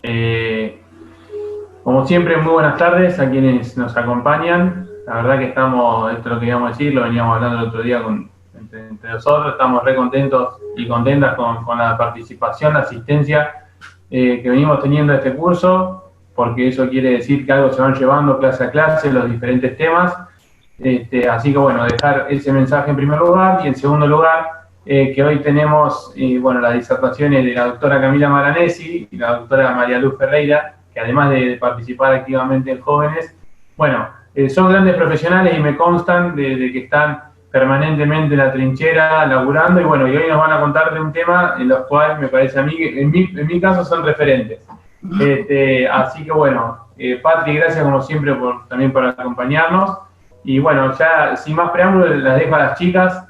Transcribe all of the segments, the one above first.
Eh, Como siempre, muy buenas tardes a quienes nos acompañan. La verdad que estamos, esto es lo que íbamos a decir, lo veníamos hablando el otro día entre nosotros, estamos re contentos y contentas con la participación, la asistencia que venimos teniendo a este curso, porque eso quiere decir que algo se van llevando clase a clase, los diferentes temas. Así que bueno, dejar ese mensaje en primer lugar y en segundo lugar, que hoy tenemos las disertaciones de la doctora Camila Maranesi y la doctora María Luz Ferreira, que además de participar activamente en jóvenes, bueno, son grandes profesionales y me constan de que están permanentemente en la trinchera, laburando, y bueno, y hoy nos van a contar de un tema en los cuales me parece a mí, que en mi caso son referentes. Así que bueno, Patri, gracias como siempre también por acompañarnos. Y bueno, ya sin más preámbulos, las dejo a las chicas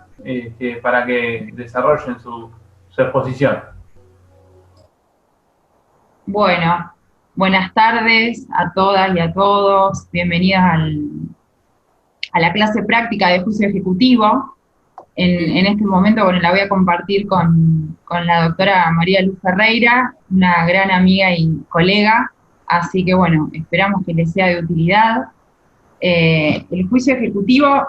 para que desarrollen su exposición. Bueno, buenas tardes a todas y a todos. Bienvenidas a la clase práctica de juicio ejecutivo. En este momento, bueno, la voy a compartir con la doctora María Luz Ferreira, una gran amiga y colega. Así que, bueno, esperamos que les sea de utilidad. El juicio ejecutivo,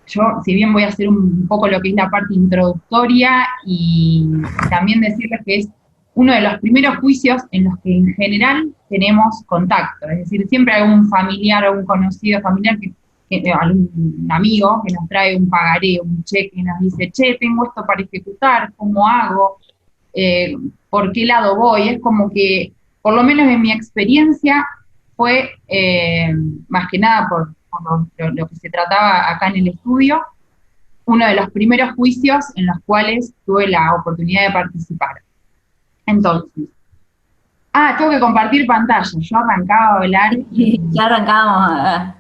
yo, si bien voy a hacer un poco lo que es la parte introductoria y también decirles que es uno de los primeros juicios en los que en general tenemos contacto, es decir, siempre hay un familiar o un conocido familiar, algún amigo que nos trae un pagaré, un cheque y nos dice, che, tengo esto para ejecutar, ¿cómo hago? Eh, ¿Por qué lado voy? Es como que, por lo menos en mi experiencia, fue más que nada por lo que se trataba acá en el estudio, uno de los primeros juicios en los cuales tuve la oportunidad de participar. Entonces, tengo que compartir pantalla. Yo arrancaba a hablar Y ya arrancamos.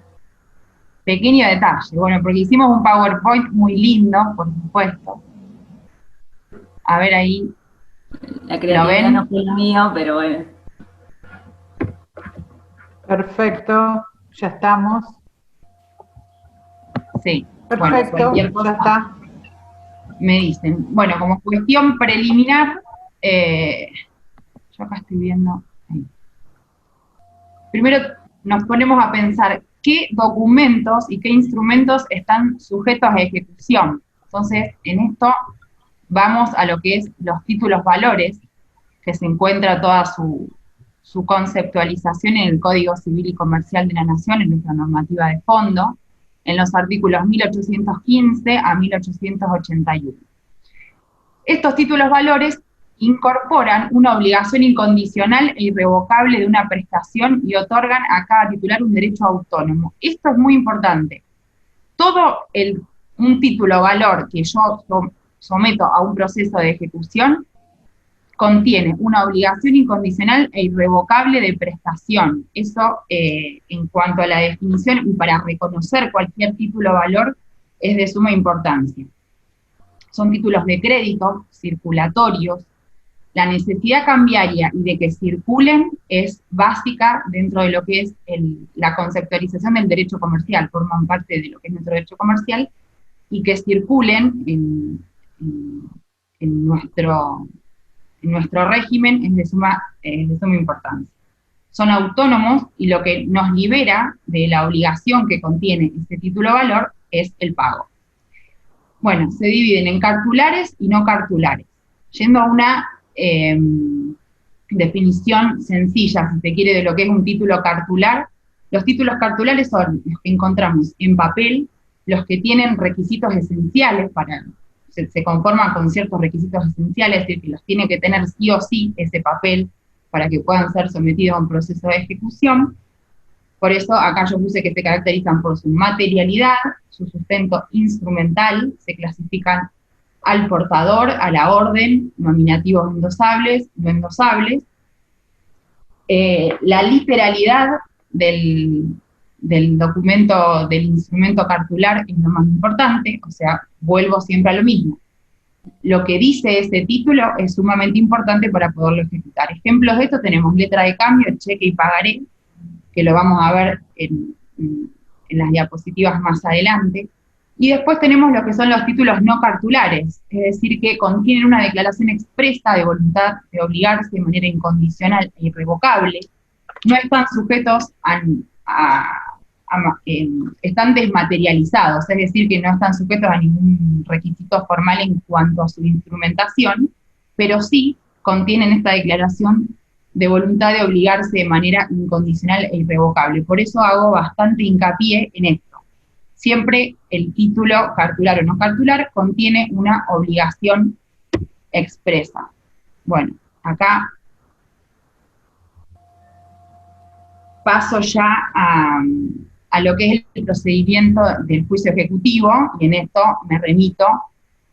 pequeño detalle. Bueno, porque hicimos un PowerPoint muy lindo, por supuesto. A ver ahí. La creatividad no fue lo mío, pero bueno. Perfecto, ya estamos. Sí. Perfecto, bueno, ya está. Me dicen. Bueno, como cuestión preliminar, yo acá estoy viendo. Ahí. Primero nos ponemos a pensar qué documentos y qué instrumentos están sujetos a ejecución. Entonces, en esto vamos a lo que es los títulos valores, que se encuentra toda su conceptualización en el Código Civil y Comercial de la Nación, en nuestra normativa de fondo, en los artículos 1815 a 1881. Estos títulos valores incorporan una obligación incondicional e irrevocable de una prestación y otorgan a cada titular un derecho autónomo. Esto es muy importante. Un título valor que yo someto a un proceso de ejecución contiene una obligación incondicional e irrevocable de prestación. Eso, en cuanto a la definición y para reconocer cualquier título valor, es de suma importancia. Son títulos de crédito, circulatorios. La necesidad cambiaria y de que circulen es básica dentro de lo que es la conceptualización del derecho comercial, forman parte de lo que es nuestro derecho comercial, y que circulen en nuestro régimen es de suma importancia. Son autónomos y lo que nos libera de la obligación que contiene este título valor es el pago. Bueno, se dividen en cartulares y no cartulares. Yendo a una definición sencilla, si se quiere, de lo que es un título cartular, los títulos cartulares son los que encontramos en papel, los que tienen requisitos esenciales se conforman con ciertos requisitos esenciales, es decir, que los tiene que tener sí o sí ese papel para que puedan ser sometidos a un proceso de ejecución. Por eso acá yo puse que se caracterizan por su materialidad, su sustento instrumental, se clasifican al portador, a la orden, nominativos endosables, no endosables. La literalidad del documento, del instrumento cartular es lo más importante, o sea, vuelvo siempre a lo mismo. Lo que dice ese título es sumamente importante para poderlo ejecutar. Ejemplos de esto tenemos letra de cambio, cheque y pagaré, que lo vamos a ver en las diapositivas más adelante. Y después tenemos lo que son los títulos no cartulares, es decir, que contienen una declaración expresa de voluntad de obligarse de manera incondicional e irrevocable, no están sujetos están desmaterializados, es decir, que no están sujetos a ningún requisito formal en cuanto a su instrumentación, pero sí contienen esta declaración de voluntad de obligarse de manera incondicional e irrevocable. Por eso hago bastante hincapié en esto. Siempre el título, cartular o no cartular, contiene una obligación expresa. Bueno, acá paso ya a lo que es el procedimiento del juicio ejecutivo, y en esto me remito,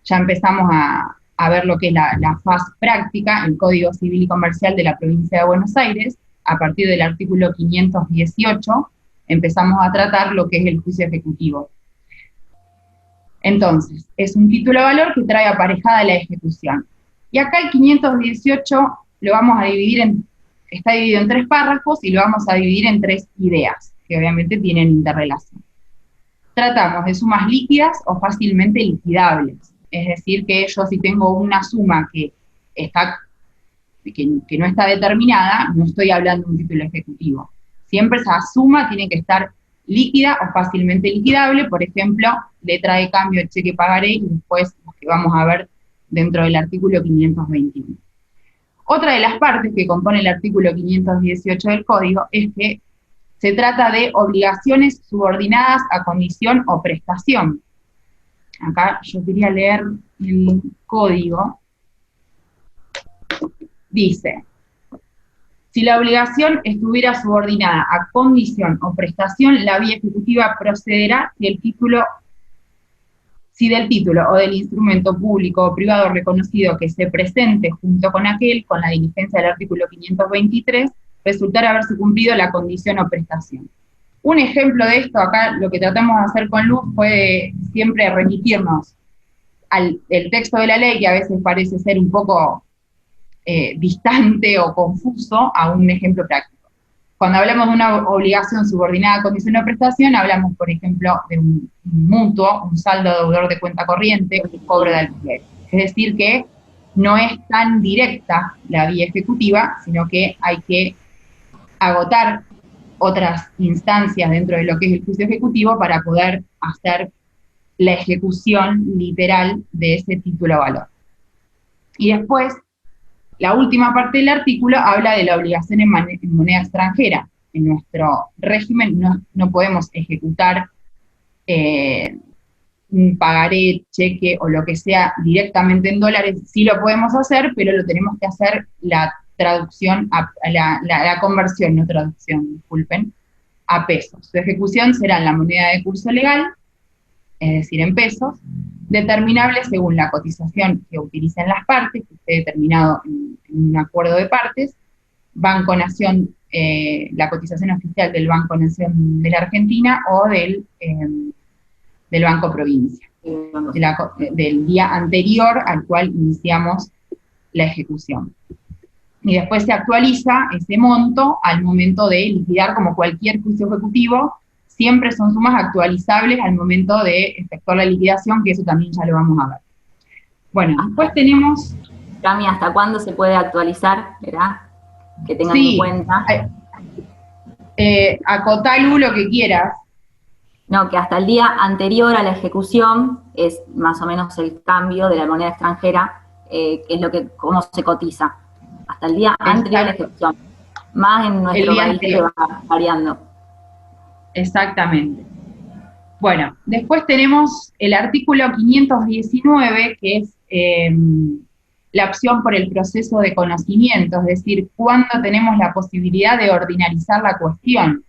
ya empezamos a ver lo que es la faz práctica, el Código Civil y Comercial de la Provincia de Buenos Aires. A partir del artículo 518, empezamos a tratar lo que es el juicio ejecutivo. Entonces, es un título de valor que trae aparejada la ejecución. Y acá el 518 lo vamos a dividir está dividido en 3 párrafos y lo vamos a dividir en 3 ideas, que obviamente tienen interrelación. Tratamos de sumas líquidas o fácilmente liquidables. Es decir, que yo si tengo una suma que no está determinada, no estoy hablando de un título ejecutivo. Siempre esa suma tiene que estar líquida o fácilmente liquidable, por ejemplo, letra de cambio, cheque, pagaré, y después los que vamos a ver dentro del artículo 521. Otra de las partes que compone el artículo 518 del Código es que se trata de obligaciones subordinadas a condición o prestación. Acá yo quería leer el código. Dice: si la obligación estuviera subordinada a condición o prestación, la vía ejecutiva procederá si del título o del instrumento público o privado reconocido que se presente junto con aquel, con la diligencia del artículo 523, resultara haberse cumplido la condición o prestación. Un ejemplo de esto, acá lo que tratamos de hacer con Luz fue siempre remitirnos al texto de la ley, que a veces parece ser un poco distante o confuso, a un ejemplo práctico. Cuando hablamos de una obligación subordinada a condición o prestación, hablamos, por ejemplo, de un mutuo, un saldo deudor de cuenta corriente, un cobro de alquiler. Es decir, que no es tan directa la vía ejecutiva, sino que hay que agotar otras instancias dentro de lo que es el juicio ejecutivo para poder hacer la ejecución literal de ese título a valor. Y después, la última parte del artículo habla de la obligación en moneda extranjera. En nuestro régimen no podemos ejecutar un pagaré, cheque o lo que sea directamente en dólares. Sí lo podemos hacer, pero lo tenemos que hacer la traducción, la conversión, no traducción, disculpen, a pesos. Su ejecución será en la moneda de curso legal, es decir, en pesos, determinable según la cotización que utilicen las partes, que esté determinado en un acuerdo de partes. Banco Nación, la cotización oficial del Banco Nación de la Argentina o del Banco Provincia, del día anterior al cual iniciamos la ejecución. Y después se actualiza ese monto al momento de liquidar, como cualquier juicio ejecutivo. Siempre son sumas actualizables al momento de efectuar la liquidación, que eso también ya lo vamos a ver. Bueno, después tenemos... Cami, ¿hasta cuándo se puede actualizar? ¿Verdad? Que tengan en cuenta. Acotá, Lu, lo que quieras. No, que hasta el día anterior a la ejecución es más o menos el cambio de la moneda extranjera, que es cómo se cotiza. Hasta el día anterior a la ejecución. Más en nuestro país que va variando. Exactamente. Bueno, después tenemos el artículo 519, que es la opción por el proceso de conocimiento, es decir, cuando tenemos la posibilidad de ordinarizar la cuestión,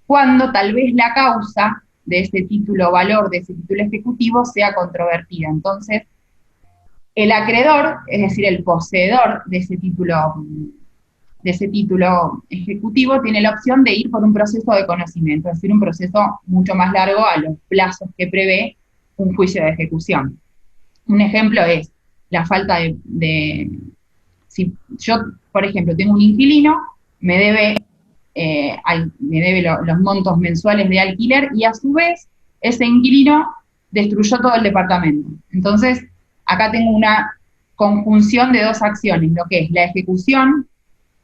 cuando tal vez la causa de ese título valor, de ese título ejecutivo, sea controvertida. Entonces, el acreedor, es decir, el poseedor de ese título ejecutivo, tiene la opción de ir por un proceso de conocimiento, es decir, un proceso mucho más largo a los plazos que prevé un juicio de ejecución. Un ejemplo es la falta si yo, por ejemplo, tengo un inquilino, me debe los montos mensuales de alquiler, y a su vez, ese inquilino destruyó todo el departamento. Entonces, acá tengo una conjunción de dos acciones, lo que es la ejecución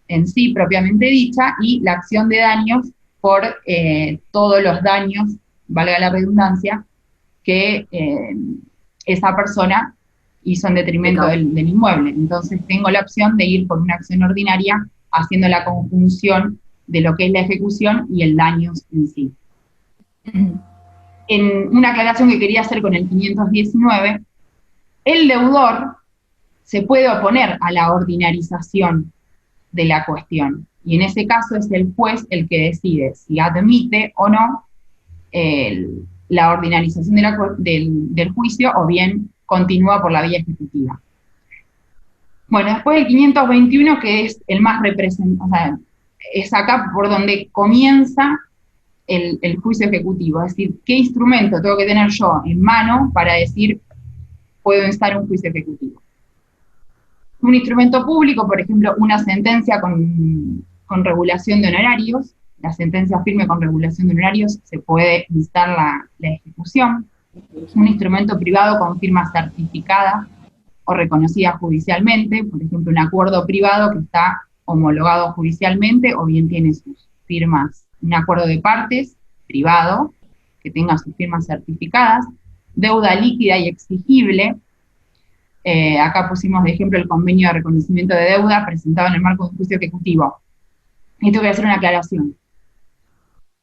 en sí propiamente dicha y la acción de daños por todos los daños, valga la redundancia, que esa persona hizo en detrimento del inmueble. Entonces tengo la opción de ir por una acción ordinaria haciendo la conjunción de lo que es la ejecución y el daño en sí. En una aclaración que quería hacer con el 519, el deudor se puede oponer a la ordinarización de la cuestión, y en ese caso es el juez el que decide si admite o no la ordinarización del juicio, o bien continúa por la vía ejecutiva. Bueno, después el 521, que es el más representativo, o sea, es acá por donde comienza el juicio ejecutivo, es decir, qué instrumento tengo que tener yo en mano para decir puedo instar un juicio ejecutivo. Un instrumento público, por ejemplo, una sentencia con regulación de honorarios. La sentencia firme con regulación de honorarios se puede instar la ejecución. Un instrumento privado con firma certificada o reconocida judicialmente, por ejemplo, un acuerdo privado que está homologado judicialmente o bien tiene sus firmas, un acuerdo de partes privado que tenga sus firmas certificadas. Deuda líquida y exigible. Acá pusimos de ejemplo el convenio de reconocimiento de deuda presentado en el marco de un juicio ejecutivo. Y tengo que hacer una aclaración.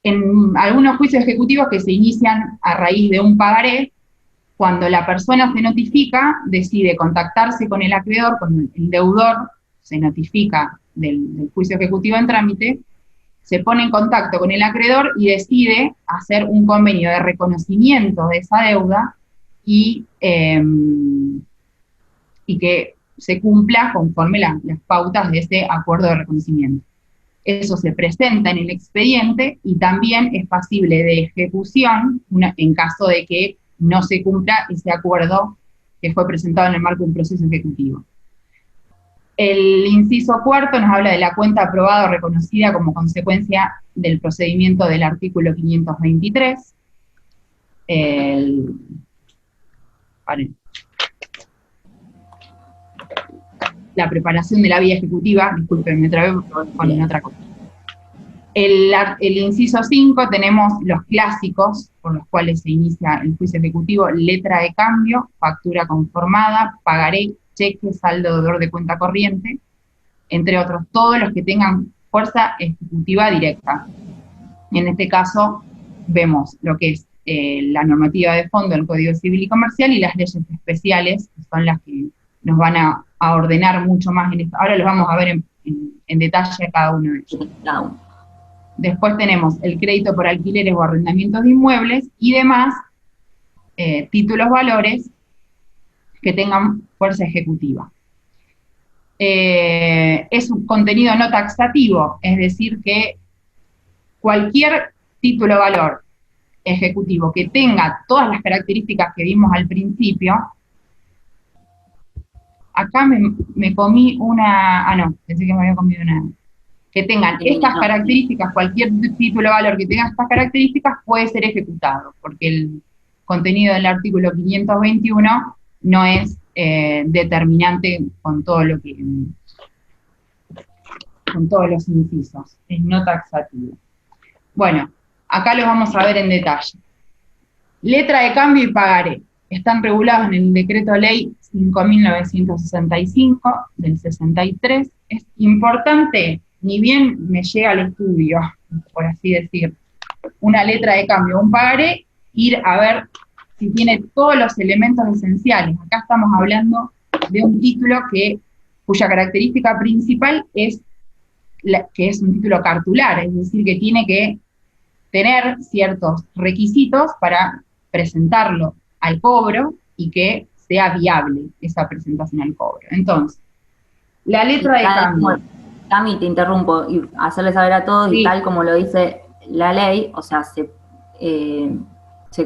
En algunos juicios ejecutivos que se inician a raíz de un pagaré, cuando la persona se notifica, decide contactarse con el acreedor, con el deudor, se notifica del juicio ejecutivo en trámite, se pone en contacto con el acreedor y decide hacer un convenio de reconocimiento de esa deuda y que se cumpla conforme las pautas de ese acuerdo de reconocimiento. Eso se presenta en el expediente y también es pasible de ejecución en caso de que no se cumpla ese acuerdo que fue presentado en el marco de un proceso ejecutivo. El inciso cuarto nos habla de la cuenta aprobada o reconocida como consecuencia del procedimiento del artículo 523. La preparación de la vía ejecutiva, disculpen, me trabé con otra cosa. El inciso 5 tenemos los clásicos por los cuales se inicia el juicio ejecutivo: letra de cambio, factura conformada, pagaré, cheque, saldo deudor de cuenta corriente, entre otros, todos los que tengan fuerza ejecutiva directa. En este caso vemos lo que es la normativa de fondo del Código Civil y Comercial y las leyes especiales, que son las que nos van a ordenar mucho más en esto. Ahora los vamos a ver en detalle cada uno de ellos. Después tenemos el crédito por alquileres o arrendamientos de inmuebles y demás títulos valores que tengan fuerza ejecutiva. Es un contenido no taxativo, es decir que cualquier título valor ejecutivo que tenga todas las características que vimos al principio. Acá me comí una, no, pensé que me había comido una, que tengan estas características, cualquier título valor que tenga estas características puede ser ejecutado, porque el contenido del artículo 521 no es determinante con todo lo que, con todos los incisos, es no taxativo. Bueno, acá los vamos a ver en detalle. Letra de cambio y pagaré. Están regulados en el decreto ley 5.965 del 63. Es importante, ni bien me llega al estudio, por así decir, una letra de cambio o un pagaré, ir a ver si tiene todos los elementos esenciales. Acá estamos hablando de un título cuya característica principal es que es un título cartular, es decir, que tiene que tener ciertos requisitos para presentarlo al cobro y que sea viable esa presentación al cobro. Entonces, la letra de cambio. Cami, te interrumpo, y hacerle saber a todos, sí. Y tal como lo dice la ley, o sea, se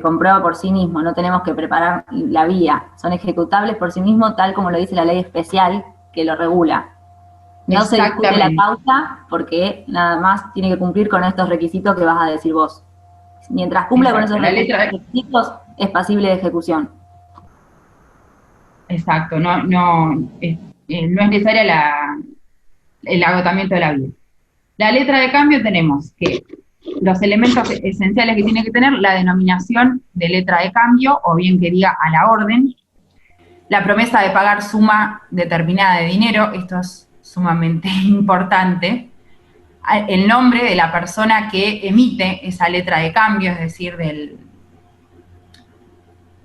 comprueba por sí mismo, no tenemos que preparar la vía, son ejecutables por sí mismos, tal como lo dice la ley especial que lo regula. No se discute la causa porque nada más tiene que cumplir con estos requisitos que vas a decir vos. Mientras cumpla con esos requisitos, es pasible de ejecución. Exacto, no es necesaria el agotamiento de la vía. La letra de cambio tenemos que los elementos esenciales que tiene que tener, la denominación de letra de cambio, o bien que diga a la orden, la promesa de pagar suma determinada de dinero, esto es sumamente importante, el nombre de la persona que emite esa letra de cambio, es decir,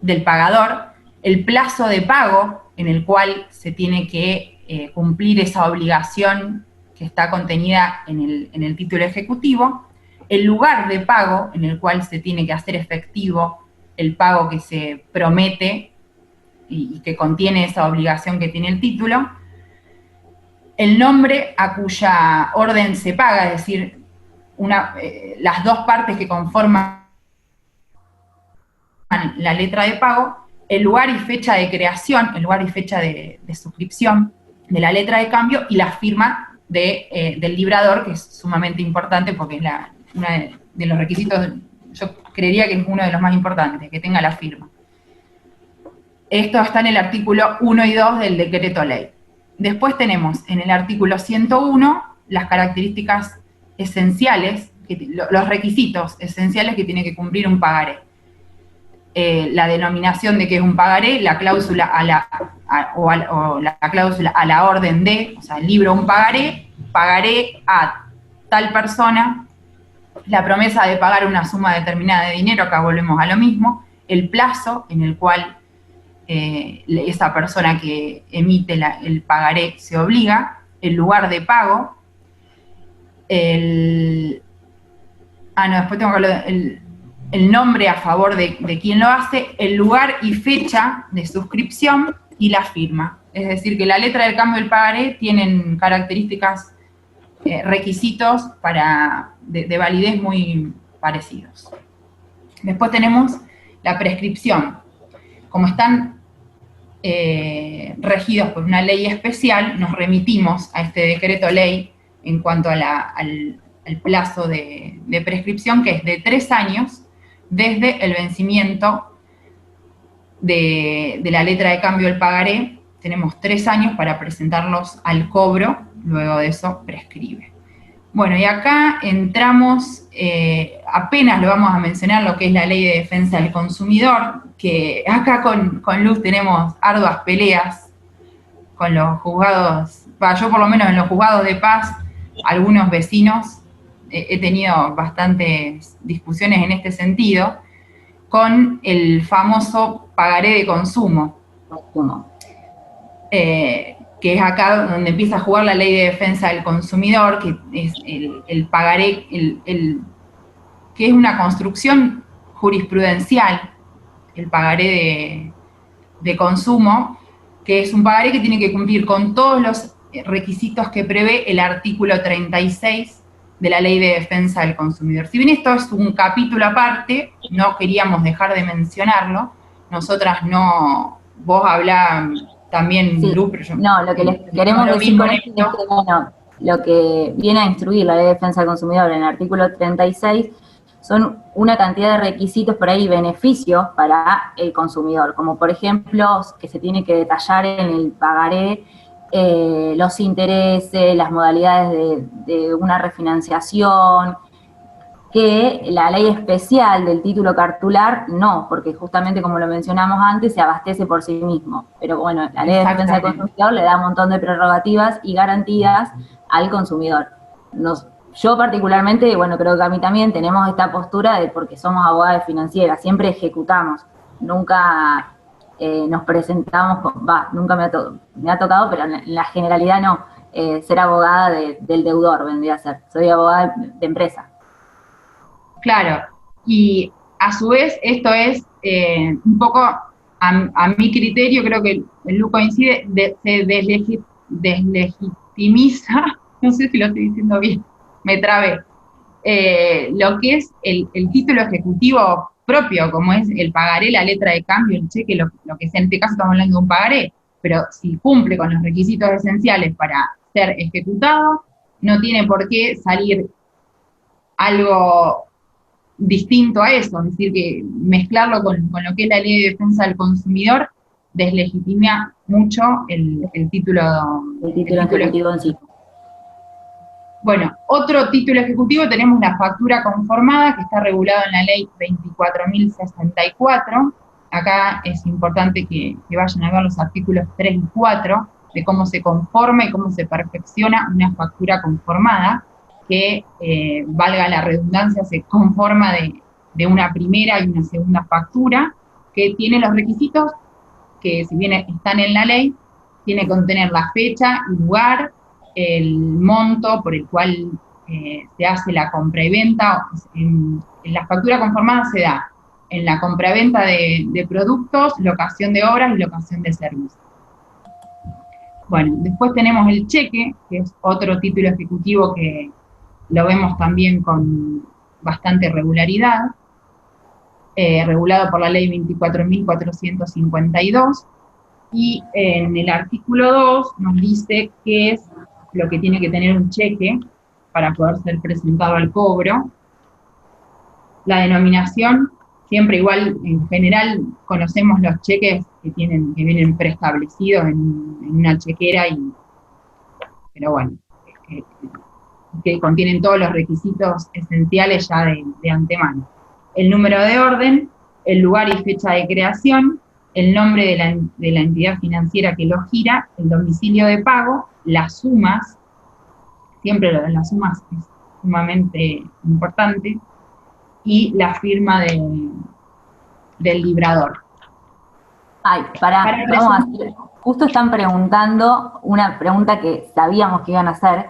del pagador, el plazo de pago en el cual se tiene que cumplir esa obligación que está contenida en el título ejecutivo, el lugar de pago en el cual se tiene que hacer efectivo el pago que se promete y que contiene esa obligación que tiene el título, el nombre a cuya orden se paga, es decir, las dos partes que conforman la letra de pago, el lugar y fecha de creación, el lugar y fecha de suscripción de la letra de cambio y la firma del librador, que es sumamente importante porque es uno de los requisitos, yo creería que es uno de los más importantes, que tenga la firma. Esto está en el artículo 1 y 2 del decreto ley. Después tenemos en el artículo 101 las características esenciales, los requisitos esenciales que tiene que cumplir un pagaré. La denominación de que es un pagaré, la cláusula la cláusula a la orden de, o sea, el libro un pagaré a tal persona, la promesa de pagar una suma determinada de dinero, acá volvemos a lo mismo, el plazo en el cual esa persona que emite el pagaré se obliga, el lugar de pago, después tengo que hablar el nombre a favor de quien lo hace, el lugar y fecha de suscripción y la firma. Es decir, que la letra del cambio del pagaré tienen características, requisitos de validez muy parecidos. Después tenemos la prescripción. Como están regidos por una ley especial, nos remitimos a este decreto ley en cuanto a al plazo de prescripción, que es de 3 años desde el vencimiento de la letra de cambio del pagaré. Tenemos 3 años para presentarlos al cobro, luego de eso prescribe. Bueno, y acá entramos, apenas lo vamos a mencionar, lo que es la Ley de Defensa del Consumidor, que acá con Luz tenemos arduas peleas con los juzgados, yo por lo menos en los juzgados de paz, algunos vecinos, he tenido bastantes discusiones en este sentido, con el famoso pagaré de consumo. Que es acá donde empieza a jugar la Ley de Defensa del Consumidor, que es el pagaré, que es una construcción jurisprudencial, el pagaré de consumo, que es un pagaré que tiene que cumplir con todos los requisitos que prevé el artículo 36 de la Ley de Defensa del Consumidor. Si bien esto es un capítulo aparte, no queríamos dejar de mencionarlo, nosotras no, vos hablás también, sí. Lu, pero yo... No, lo que les queremos decir con esto es que, bueno, lo que viene a instruir la Ley de Defensa del Consumidor en el artículo 36 son una cantidad de requisitos por ahí, beneficios para el consumidor, como por ejemplo que se tiene que detallar en el pagaré los intereses, las modalidades de una refinanciación, que la ley especial del título cartular no, porque justamente como lo mencionamos antes, se abastece por sí mismo. Pero bueno, la Ley de Defensa del Consumidor le da un montón de prerrogativas y garantías al consumidor. Yo particularmente, bueno, creo que a mí también tenemos esta postura de porque somos abogadas financieras, siempre ejecutamos, nunca nos presentamos, nunca me ha tocado, pero en la generalidad no, ser abogada del deudor vendría a ser, soy abogada de empresa. Claro, y a su vez esto es un poco, a mi criterio, creo que el Lu coincide, se deslegitimiza, no sé si lo estoy diciendo bien, me trabé, lo que es el título ejecutivo propio, como es el pagaré, la letra de cambio, el cheque, lo que sea, en este caso estamos hablando de un pagaré, pero si cumple con los requisitos esenciales para ser ejecutado, no tiene por qué salir algo distinto a eso, es decir, que mezclarlo con lo que es la Ley de Defensa del Consumidor deslegitima mucho el título ejecutivo en sí. Bueno, otro título ejecutivo tenemos la factura conformada, que está regulado en la ley 24.064. Acá es importante que vayan a ver los artículos 3 y 4 de cómo se conforma y cómo se perfecciona una factura conformada, que, valga la redundancia, se conforma de una primera y una segunda factura, que tiene los requisitos que, si bien están en la ley, tiene que contener la fecha y lugar, el monto por el cual se hace la compra y venta. En la factura conformada se da en la compra y venta de productos, locación de obras y locación de servicios. Bueno, después tenemos el cheque, que es otro título ejecutivo que lo vemos también con bastante regularidad, regulado por la ley 24.452, y en el artículo 2 nos dice qué es lo que tiene que tener un cheque para poder ser presentado al cobro. La denominación, siempre igual, en general conocemos los cheques que vienen preestablecidos en una chequera, pero bueno, que contienen todos los requisitos esenciales ya de antemano. El número de orden, el lugar y fecha de creación, el nombre de la entidad financiera que lo gira, el domicilio de pago, las sumas, siempre lo de las sumas es sumamente importante, y la firma del librador. Ay, vamos a hacer, justo están preguntando una pregunta que sabíamos que iban a hacer,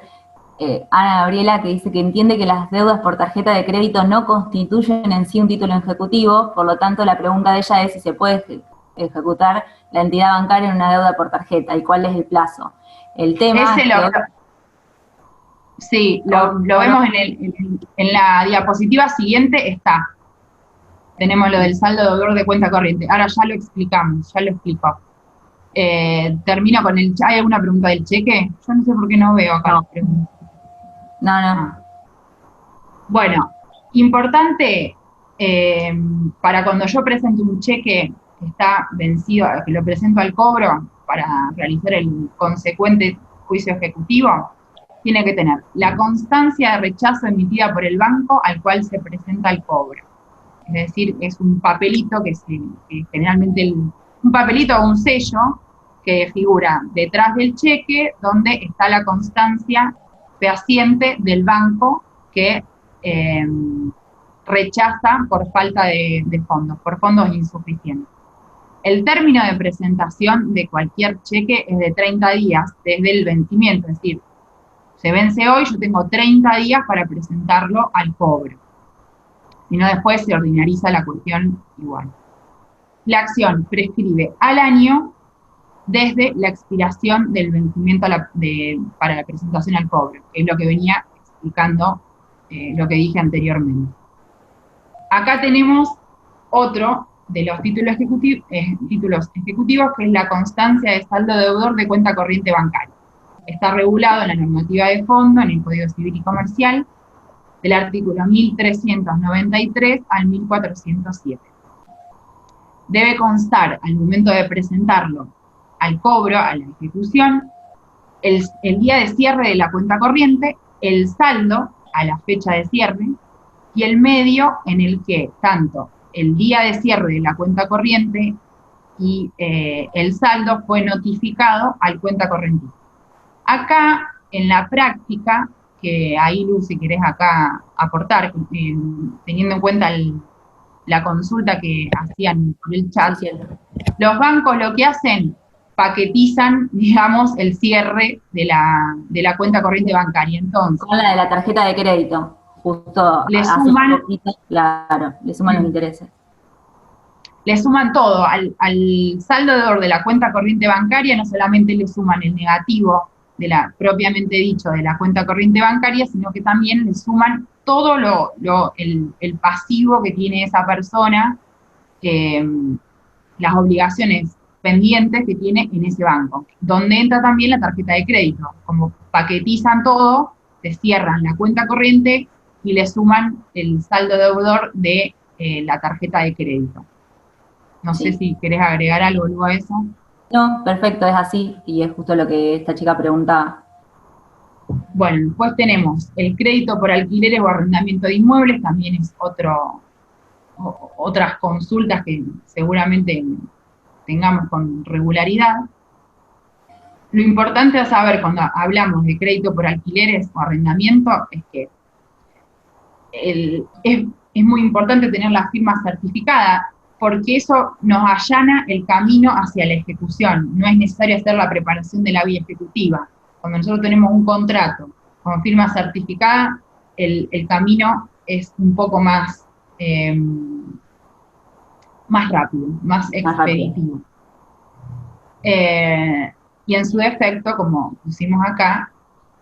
Ana Gabriela, que dice que entiende que las deudas por tarjeta de crédito no constituyen en sí un título ejecutivo, por lo tanto la pregunta de ella es si se puede ejecutar la entidad bancaria en una deuda por tarjeta y cuál es el plazo. El tema es sí, lo vemos en la diapositiva siguiente, está. Tenemos lo del saldo deudor de cuenta corriente. Ahora ya lo explicamos, ya lo explico. Termino con el... ¿Hay alguna pregunta del cheque? Yo no sé por qué no veo acá las preguntas. No. Bueno, importante, para cuando yo presento un cheque que está vencido, que lo presento al cobro para realizar el consecuente juicio ejecutivo, tiene que tener la constancia de rechazo emitida por el banco al cual se presenta el cobro. Es decir, es un papelito que generalmente un papelito o un sello que figura detrás del cheque, donde está la constancia fehaciente del banco que rechaza por falta de fondos, por fondos insuficientes. El término de presentación de cualquier cheque es de 30 días desde el vencimiento, es decir, se vence hoy, yo tengo 30 días para presentarlo al cobro. Si no, después se ordinariza la cuestión igual. La acción prescribe al año desde la expiración del vencimiento para la presentación al cobro, que es lo que venía explicando lo que dije anteriormente. Acá tenemos otro de los títulos ejecutivos, que es la constancia de saldo deudor de cuenta corriente bancaria. Está regulado en la normativa de fondo, en el Código Civil y Comercial, del artículo 1393 al 1407. Debe constar, al momento de presentarlo al cobro, a la ejecución, el día de cierre de la cuenta corriente, el saldo a la fecha de cierre, y el medio en el que tanto el día de cierre de la cuenta corriente y el saldo fue notificado al cuenta corriente. Acá, en la práctica, que ahí, Luz, si querés acá aportar, teniendo en cuenta la consulta que hacían por el chat, los bancos lo que hacen, paquetizan, digamos, el cierre de la cuenta corriente bancaria. Entonces, con la de la tarjeta de crédito, justo le suman, claro, le suman los intereses. Le suman todo, al saldo deudor de la cuenta corriente bancaria no solamente le suman el negativo propiamente dicho de la cuenta corriente bancaria, sino que también le suman todo el pasivo que tiene esa persona, las obligaciones pendientes que tiene en ese banco, donde entra también la tarjeta de crédito. Como paquetizan todo, te cierran la cuenta corriente y le suman el saldo deudor de la tarjeta de crédito. No sé si querés agregar algo luego a eso. No, perfecto, es así, y es justo lo que esta chica preguntaba. Bueno, después tenemos el crédito por alquileres o arrendamiento de inmuebles, también es otras consultas que seguramente tengamos con regularidad. Lo importante a saber cuando hablamos de crédito por alquileres o arrendamiento es que es muy importante tener la firma certificada, porque eso nos allana el camino hacia la ejecución. No es necesario hacer la preparación de la vía ejecutiva. Cuando nosotros tenemos un contrato con firma certificada, el camino es un poco más rápido, más expeditivo. Y en su defecto, como pusimos acá,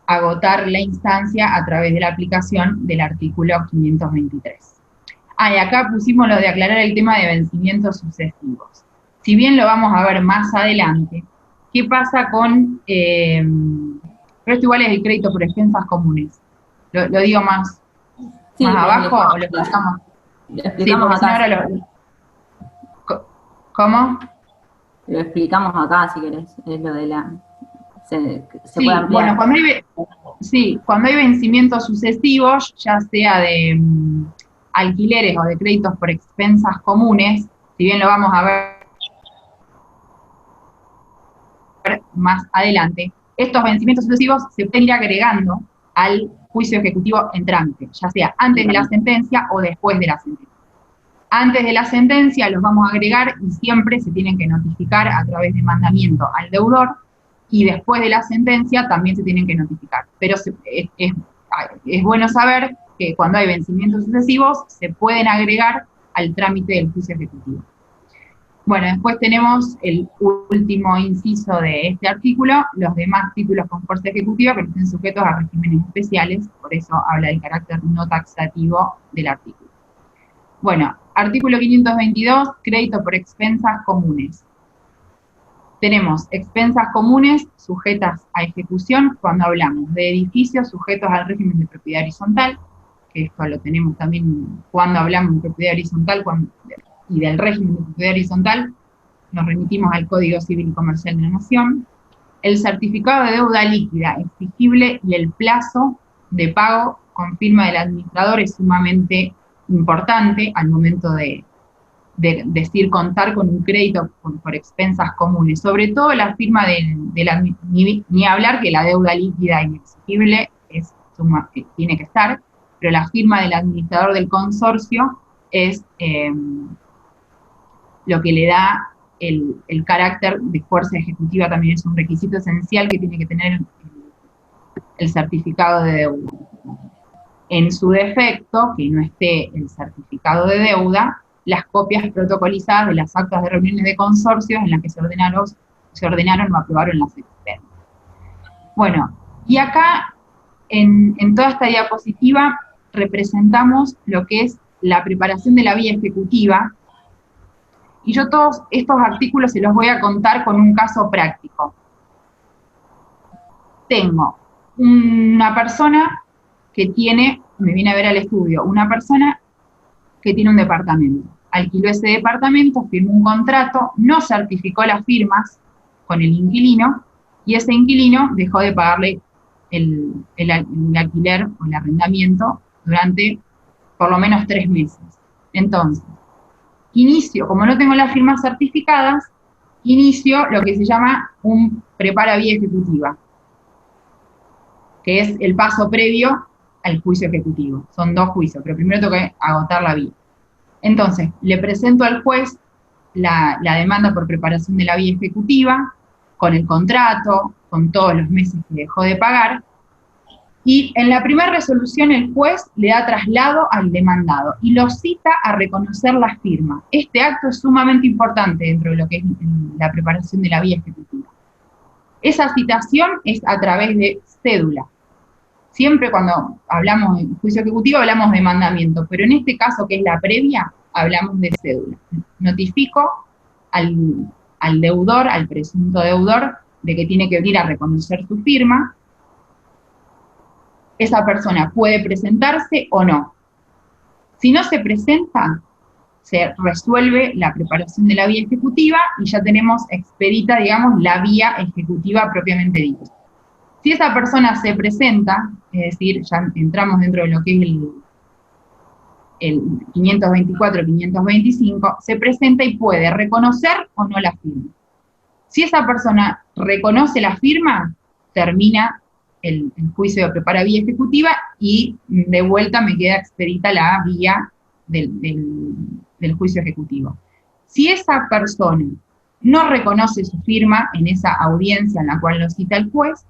agotar la instancia a través de la aplicación del artículo 523. Y acá pusimos lo de aclarar el tema de vencimientos sucesivos. Si bien lo vamos a ver más adelante, ¿qué pasa con, pero esto igual es el crédito por expensas comunes? ¿Lo digo más abajo o lo explicamos? Lo explicamos sí, acá. Ahora ¿Cómo? Lo explicamos acá, si querés, es lo de la... Se puede ampliar. Bueno, cuando hay vencimientos sucesivos, ya sea de alquileres o de créditos por expensas comunes, si bien lo vamos a ver más adelante, estos vencimientos sucesivos se pueden ir agregando al juicio ejecutivo en trámite, ya sea antes de la sentencia o después de la sentencia. Antes de la sentencia los vamos a agregar y siempre se tienen que notificar a través de mandamiento al deudor, y después de la sentencia también se tienen que notificar. Pero es bueno saber que cuando hay vencimientos sucesivos se pueden agregar al trámite del juicio ejecutivo. Bueno, después tenemos el último inciso de este artículo, los demás títulos con fuerza ejecutiva que no estén sujetos a regímenes especiales, por eso habla del carácter no taxativo del artículo. Bueno, artículo 522, crédito por expensas comunes. Tenemos expensas comunes sujetas a ejecución cuando hablamos de edificios sujetos al régimen de propiedad horizontal, que esto lo tenemos también cuando hablamos de propiedad horizontal y del régimen de propiedad horizontal, nos remitimos al Código Civil y Comercial de la Nación. El certificado de deuda líquida exigible y el plazo de pago con firma del administrador es sumamente importante al momento de decir contar con un crédito por expensas comunes, sobre todo la firma ni hablar que la deuda líquida inexigible tiene que estar, pero la firma del administrador del consorcio es lo que le da el carácter de fuerza ejecutiva, también es un requisito esencial que tiene que tener el certificado de deuda. En su defecto, que no esté el certificado de deuda, las copias protocolizadas de las actas de reuniones de consorcios en las que se ordenaron o aprobaron las existentes. Bueno, y acá, en toda esta diapositiva, representamos lo que es la preparación de la vía ejecutiva, y yo todos estos artículos se los voy a contar con un caso práctico. Tengo una persona que me viene a ver al estudio, una persona que tiene un departamento. Alquiló ese departamento, firmó un contrato, no certificó las firmas con el inquilino, y ese inquilino dejó de pagarle el alquiler o el arrendamiento durante por lo menos 3 meses. Entonces, como no tengo las firmas certificadas, inicio lo que se llama un prepara vía ejecutiva, que es el paso previo al juicio ejecutivo. Son 2 juicios, pero primero tengo que agotar la vía. Entonces, le presento al juez la demanda por preparación de la vía ejecutiva, con el contrato, con todos los meses que dejó de pagar, y en la primera resolución el juez le da traslado al demandado y lo cita a reconocer la firma. Este acto es sumamente importante dentro de lo que es la preparación de la vía ejecutiva. Esa citación es a través de cédula. Siempre cuando hablamos de juicio ejecutivo hablamos de mandamiento, pero en este caso, que es la previa, hablamos de cédula. Notifico al deudor, al presunto deudor, de que tiene que venir a reconocer su firma. esa persona puede presentarse o no. Si no se presenta, se resuelve la preparación de la vía ejecutiva y ya tenemos expedita, digamos, la vía ejecutiva propiamente dicha. Si esa persona se presenta, es decir, ya entramos dentro de lo que es el 524-525, se presenta y puede reconocer o no la firma. Si esa persona reconoce la firma, termina el juicio de prepara vía ejecutiva y de vuelta me queda expedita la vía del juicio ejecutivo. Si esa persona no reconoce su firma en esa audiencia en la cual lo cita el juez,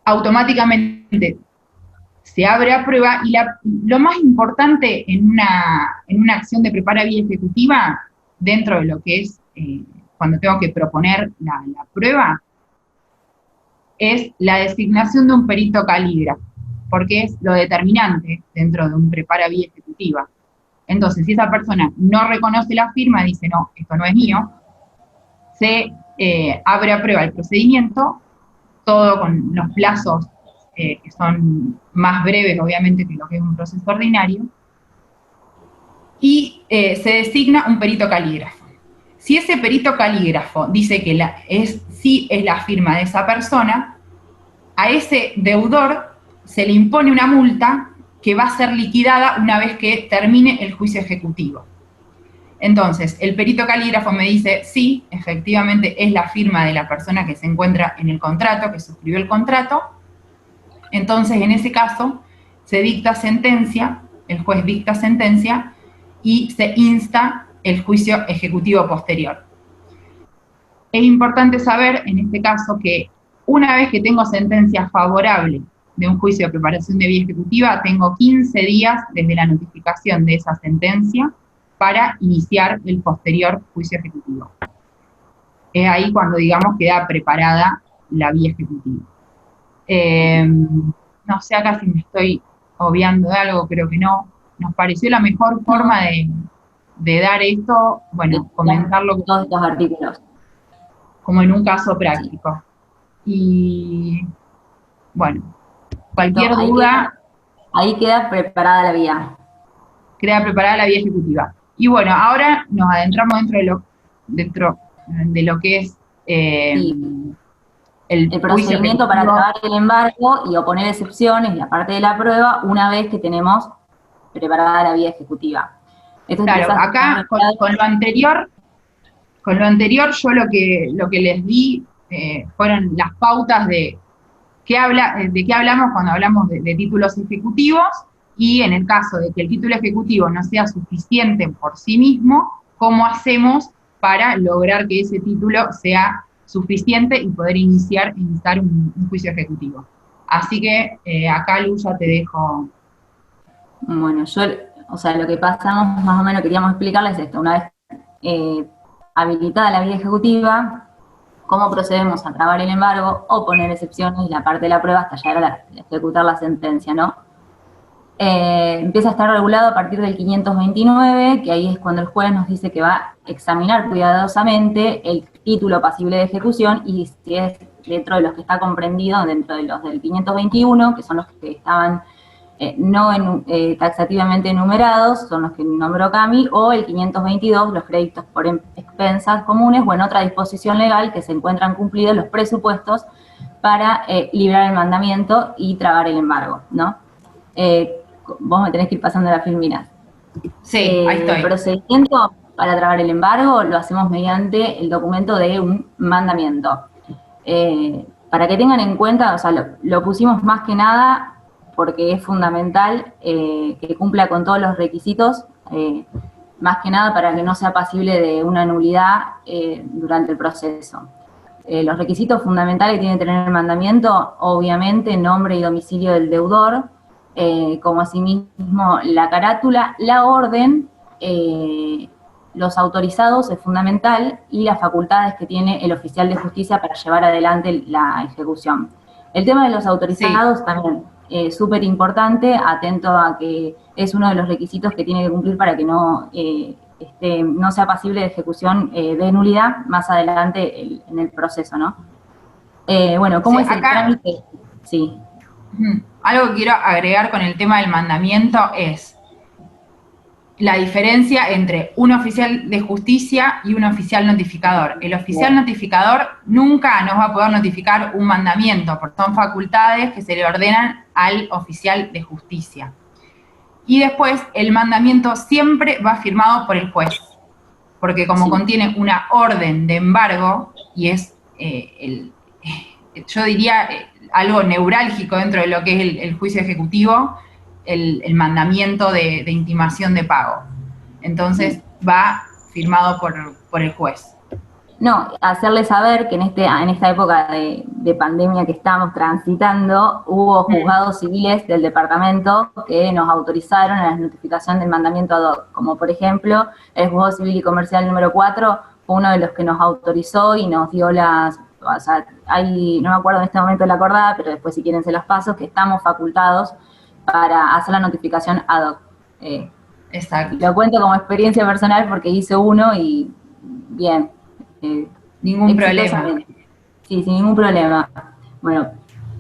automáticamente se abre a prueba y lo más importante en una acción de prepara vía ejecutiva, dentro de lo que es cuando tengo que proponer la prueba, es la designación de un perito calígrafo, porque es lo determinante dentro de un prepara vía ejecutiva. Entonces, si esa persona no reconoce la firma, dice, no, esto no es mío, se abre a prueba el procedimiento, todo con los plazos que son más breves, obviamente, que lo que es un proceso ordinario, y se designa un perito calígrafo. Si ese perito calígrafo dice que sí es la firma de esa persona, a ese deudor se le impone una multa que va a ser liquidada una vez que termine el juicio ejecutivo. Entonces, el perito calígrafo me dice, sí, efectivamente es la firma de la persona que se encuentra en el contrato, que suscribió el contrato. Entonces, en ese caso, se dicta sentencia, el juez dicta sentencia y se insta el juicio ejecutivo posterior. Es importante saber, en este caso, que una vez que tengo sentencia favorable de un juicio de preparación de vía ejecutiva, tengo 15 días desde la notificación de esa sentencia para iniciar el posterior juicio ejecutivo. Es ahí cuando, digamos, queda preparada la vía ejecutiva. No sé acá si me estoy obviando de algo, creo que no. Nos pareció la mejor forma de dar esto, bueno, comentarlo todos estos artículos, como en un caso práctico. Y, bueno, cualquier duda... Ahí queda preparada la vía. Queda preparada la vía ejecutiva. Y bueno, ahora nos adentramos dentro de lo que es el procedimiento para trabar el embargo y oponer excepciones, la parte de la prueba, una vez que tenemos preparada la vía ejecutiva. Claro, acá con lo anterior yo lo que les di fueron las pautas de qué hablamos cuando hablamos de títulos ejecutivos, y en el caso de que el título ejecutivo no sea suficiente por sí mismo, ¿cómo hacemos para lograr que ese título sea suficiente y poder iniciar un juicio ejecutivo? Así que acá, Lu, ya te dejo. Bueno, lo que pasamos, más o menos queríamos explicarles esto. Una vez habilitada la vía ejecutiva, cómo procedemos a trabar el embargo o poner excepciones y la parte de la prueba hasta llegar a ejecutar la sentencia, ¿no? Empieza a estar regulado a partir del 529, que ahí es cuando el juez nos dice que va a examinar cuidadosamente el título pasible de ejecución y si es dentro de los que está comprendido, dentro de los del 521, que son los que estaban taxativamente enumerados, son los que nombró Cami, o el 522, los créditos por expensas comunes, o en otra disposición legal que se encuentran cumplidos los presupuestos para librar el mandamiento y trabar el embargo, ¿no? Vos me tenés que ir pasando la filmina. Sí, ahí estoy. El procedimiento para trabar el embargo lo hacemos mediante el documento de un mandamiento. Para que tengan en cuenta, o sea, lo pusimos más que nada porque es fundamental que cumpla con todos los requisitos, más que nada para que no sea pasible de una nulidad durante el proceso. Los requisitos fundamentales que tiene que tener el mandamiento, obviamente, nombre y domicilio del deudor, como asimismo la carátula, la orden, los autorizados es fundamental y las facultades que tiene el oficial de justicia para llevar adelante la ejecución. El tema de los autorizados sí, también es súper importante, atento a que es uno de los requisitos que tiene que cumplir para que no sea pasible de ejecución de nulidad más adelante en el proceso, ¿no? Bueno, ¿cómo es el trámite? Sí. Algo que quiero agregar con el tema del mandamiento es la diferencia entre un oficial de justicia y un oficial notificador. El oficial notificador nunca nos va a poder notificar un mandamiento, porque son facultades que se le ordenan al oficial de justicia. Y después, el mandamiento siempre va firmado por el juez, porque como contiene una orden de embargo, y es, yo diría, algo neurálgico dentro de lo que es el juicio ejecutivo, el mandamiento de intimación de pago. Entonces va firmado por el juez. No, hacerle saber que en esta época de pandemia que estamos transitando, hubo juzgados civiles del departamento que nos autorizaron a la notificación del mandamiento ad hoc, como por ejemplo el Juzgado Civil y Comercial número 4 fue uno de los que nos autorizó y nos dio o sea, no me acuerdo en este momento la acordada, pero después si quieren se las paso, que estamos facultados para hacer la notificación ad hoc. Exacto. Lo cuento como experiencia personal porque hice uno y bien. Ningún problema. Sí, sin ningún problema. Bueno,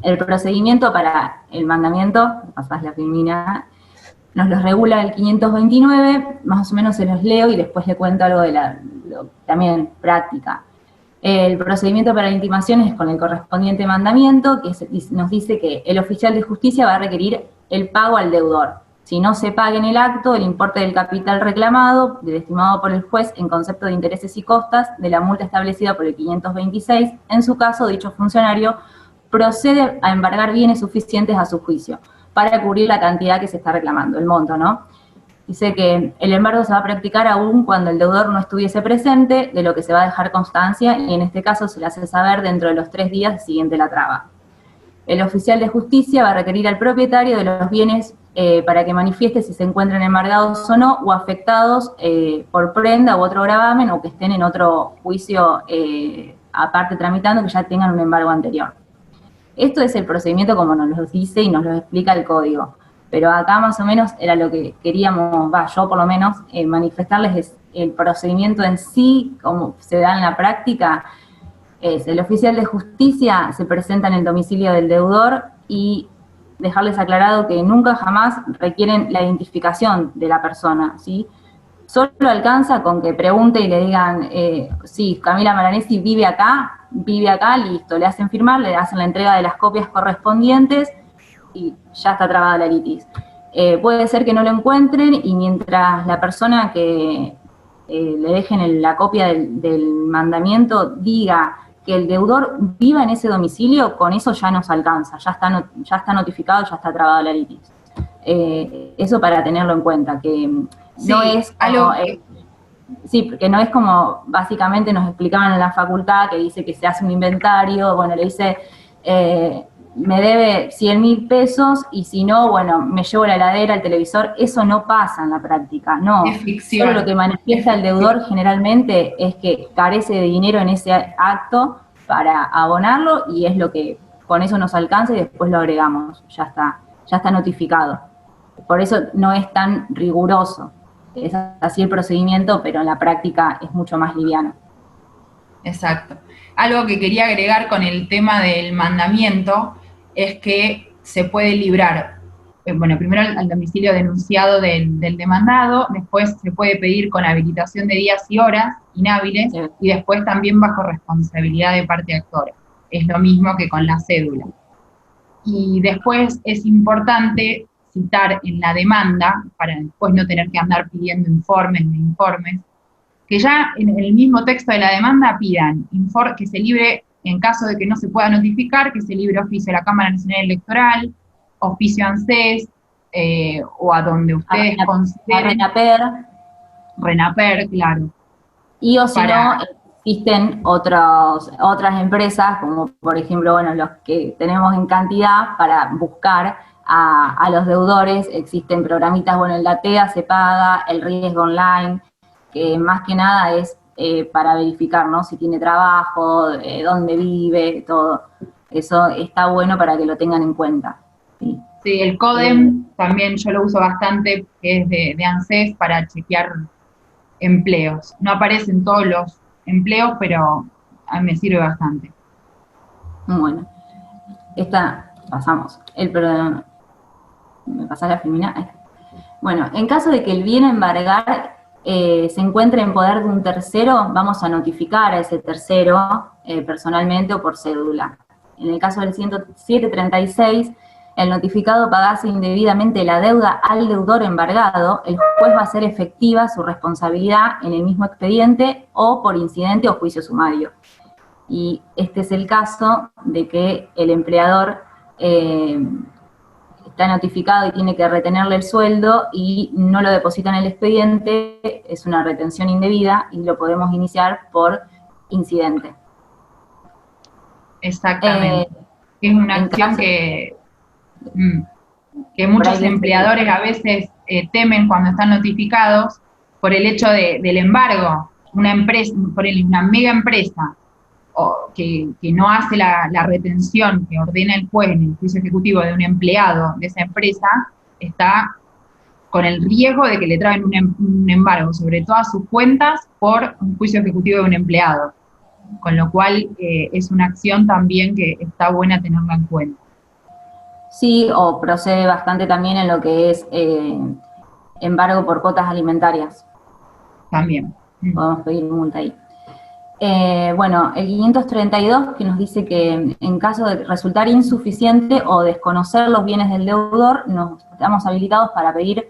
el procedimiento para el mandamiento, pasás la filmina, nos los regula el 529, más o menos se los leo y después le cuento algo de también práctica. El procedimiento para la intimación es con el correspondiente mandamiento, que nos dice que el oficial de justicia va a requerir el pago al deudor. Si no se paga en el acto, el importe del capital reclamado, estimado por el juez en concepto de intereses y costas, de la multa establecida por el 526, en su caso, dicho funcionario procede a embargar bienes suficientes a su juicio para cubrir la cantidad que se está reclamando, el monto, ¿no? Dice que el embargo se va a practicar aún cuando el deudor no estuviese presente, de lo que se va a dejar constancia, y en este caso se le hace saber dentro de los 3 días siguiente la traba. El oficial de justicia va a requerir al propietario de los bienes para que manifieste si se encuentran embargados o no, o afectados por prenda u otro gravamen, o que estén en otro juicio aparte tramitando, que ya tengan un embargo anterior. Esto es el procedimiento como nos lo dice y nos lo explica el código. Pero acá más o menos era lo que queríamos, yo por lo menos, manifestarles es el procedimiento en sí, como se da en la práctica. Es el oficial de justicia se presenta en el domicilio del deudor y dejarles aclarado que nunca jamás requieren la identificación de la persona, ¿sí? Solo alcanza con que pregunte y le digan, sí, Camila Maranesi vive acá, listo, le hacen firmar, le hacen la entrega de las copias correspondientes y ya está trabada la litis. Puede ser que no lo encuentren y mientras la persona que le dejen la copia del mandamiento diga que el deudor viva en ese domicilio, con eso ya nos alcanza, ya está notificado, ya está trabada la litis. Eso para tenerlo en cuenta, que no es como, sí, porque no es como básicamente nos explicaban en la facultad, que dice que se hace un inventario, bueno, le dice, me debe 100.000 pesos y si no, bueno, me llevo la heladera, el televisor. Eso no pasa en la práctica, no. Es ficción. Solo lo que manifiesta el deudor generalmente es que carece de dinero en ese acto para abonarlo y es lo que con eso nos alcanza y después lo agregamos, ya está notificado. Por eso no es tan riguroso. Es así el procedimiento, pero en la práctica es mucho más liviano. Exacto. Algo que quería agregar con el tema del mandamiento es que se puede librar, bueno, primero al domicilio denunciado del demandado, después se puede pedir con habilitación de días y horas inhábiles, sí, y después también bajo responsabilidad de parte actora. Es lo mismo que con la cédula. Y después es importante citar en la demanda, para después no tener que andar pidiendo informes, que ya en el mismo texto de la demanda pidan que se libre, en caso de que no se pueda notificar, que se libre oficio a la Cámara Nacional Electoral, oficio ANSES, o a donde ustedes consideren. RENAPER, claro. Y o si no, existen otras empresas, como por ejemplo, bueno, los que tenemos en cantidad para buscar a los deudores. Existen programitas, bueno, el DATEA se paga, el riesgo online, que más que nada es para verificar, ¿no? Si tiene trabajo, dónde vive, todo. Eso está bueno para que lo tengan en cuenta. Sí, sí, el CODEM también yo lo uso bastante, que es de ANSES, para chequear empleos. No aparecen todos los empleos, pero a mí me sirve bastante. Bueno, pasamos. ¿Me pasás la filmina? Ahí está. Bueno, en caso de que el bien a embargar se encuentre en poder de un tercero, vamos a notificar a ese tercero personalmente o por cédula. En el caso del 107.36, el notificado pagase indebidamente la deuda al deudor embargado, el juez va a hacer efectiva su responsabilidad en el mismo expediente o por incidente o juicio sumario. Y este es el caso de que el empleador está notificado y tiene que retenerle el sueldo y no lo deposita en el expediente, es una retención indebida y lo podemos iniciar por incidente. Exactamente. Es una acción que muchos empleadores a veces temen cuando están notificados por el hecho del embargo. Una empresa, por ejemplo, una mega empresa que no hace la retención que ordena el juez en el juicio ejecutivo de un empleado de esa empresa, está con el riesgo de que le traen un embargo sobre todas sus cuentas por un juicio ejecutivo de un empleado. Con lo cual es una acción también que está buena tenerla en cuenta. Sí, o procede bastante también en lo que es embargo por cuotas alimentarias. También. Podemos pedir multa ahí. Bueno, el 532 que nos dice que en caso de resultar insuficiente o desconocer los bienes del deudor, nos estamos habilitados para pedir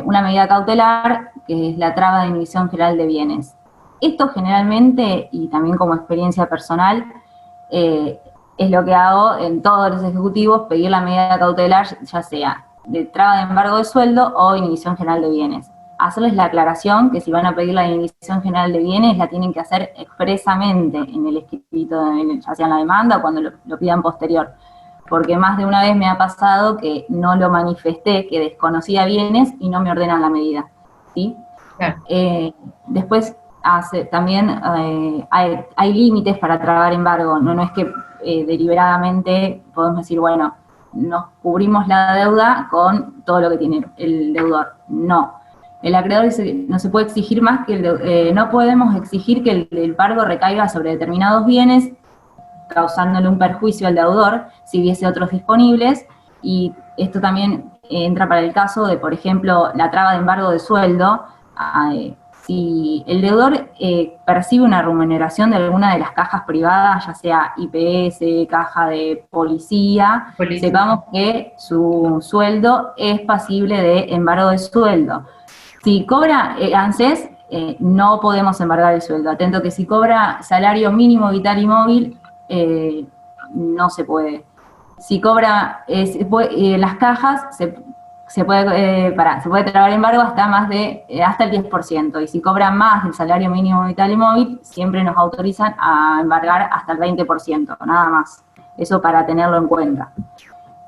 una medida cautelar, que es la traba de inhibición general de bienes. Esto generalmente, y también como experiencia personal, es lo que hago en todos los ejecutivos, pedir la medida cautelar, ya sea de traba de embargo de sueldo o inhibición general de bienes. Hacerles la aclaración que si van a pedir la inhibición general de bienes, la tienen que hacer expresamente en el escrito, ya sea en la demanda o cuando lo pidan posterior. Porque más de una vez me ha pasado que no lo manifesté, que desconocía bienes y no me ordenan la medida, ¿sí? Claro. Después también hay límites para trabar embargo, no es que deliberadamente podemos decir, bueno, nos cubrimos la deuda con todo lo que tiene el deudor. No. El acreedor dice que no se puede exigir más que no podemos exigir que el embargo recaiga sobre determinados bienes, causándole un perjuicio al deudor si hubiese otros disponibles, y esto también entra para el caso de, por ejemplo, la traba de embargo de sueldo. Si el deudor percibe una remuneración de alguna de las cajas privadas, ya sea IPS, caja de policía, sepamos que su sueldo es pasible de embargo de sueldo. Si cobra ANSES, no podemos embargar el sueldo. Atento que si cobra salario mínimo vital y móvil, no se puede. Si cobra las cajas, se puede trabar embargo hasta el 10%, y si cobran más del salario mínimo vital y móvil, siempre nos autorizan a embargar hasta el 20%, nada más. Eso para tenerlo en cuenta.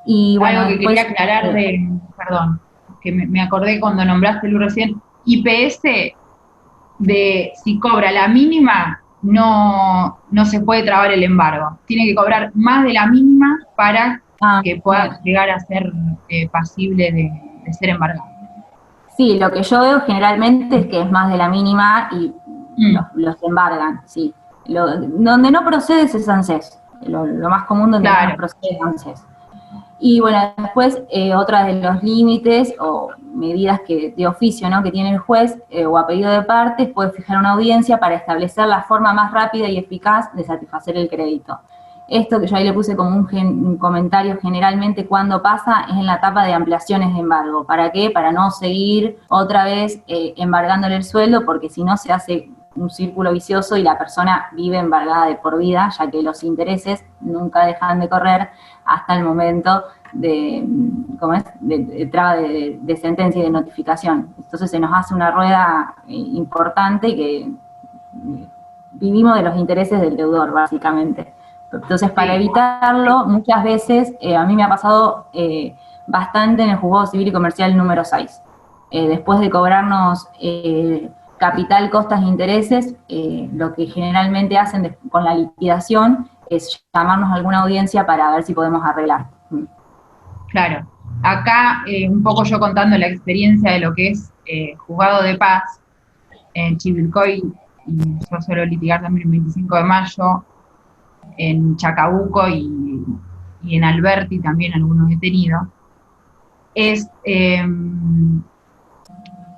Y bueno, algo que quería aclarar perdón, que me acordé cuando nombraste Lu recién, IPS, de si cobra la mínima, no se puede trabar el embargo. Tiene que cobrar más de la mínima para que pueda llegar a ser pasible de ser embargado. Sí, lo que yo veo generalmente es que es más de la mínima y los embargan, sí. Donde no procede es ANSES. Lo más común donde no procede es ANSES. Y bueno, después otra de los límites o medidas de oficio, ¿no?, que tiene el juez o a pedido de partes, puede fijar una audiencia para establecer la forma más rápida y eficaz de satisfacer el crédito. Esto que yo ahí le puse como un comentario, generalmente cuando pasa es en la etapa de ampliaciones de embargo. ¿Para qué? Para no seguir otra vez embargándole el sueldo, porque si no se hace un círculo vicioso y la persona vive embargada de por vida, ya que los intereses nunca dejan de correr hasta el momento de traba de sentencia y de notificación. Entonces se nos hace una rueda importante y que vivimos de los intereses del deudor, básicamente. Entonces, para evitarlo, muchas veces, a mí me ha pasado bastante en el juzgado civil y comercial número 6. Después de cobrarnos capital, costas e intereses, lo que generalmente hacen con la liquidación es llamarnos a alguna audiencia para ver si podemos arreglar. Claro. Acá, un poco yo contando la experiencia de lo que es juzgado de paz en Chivilcoy, y yo suelo litigar también el 25 de mayo, en Chacabuco y y en Alberti también algunos detenidos, es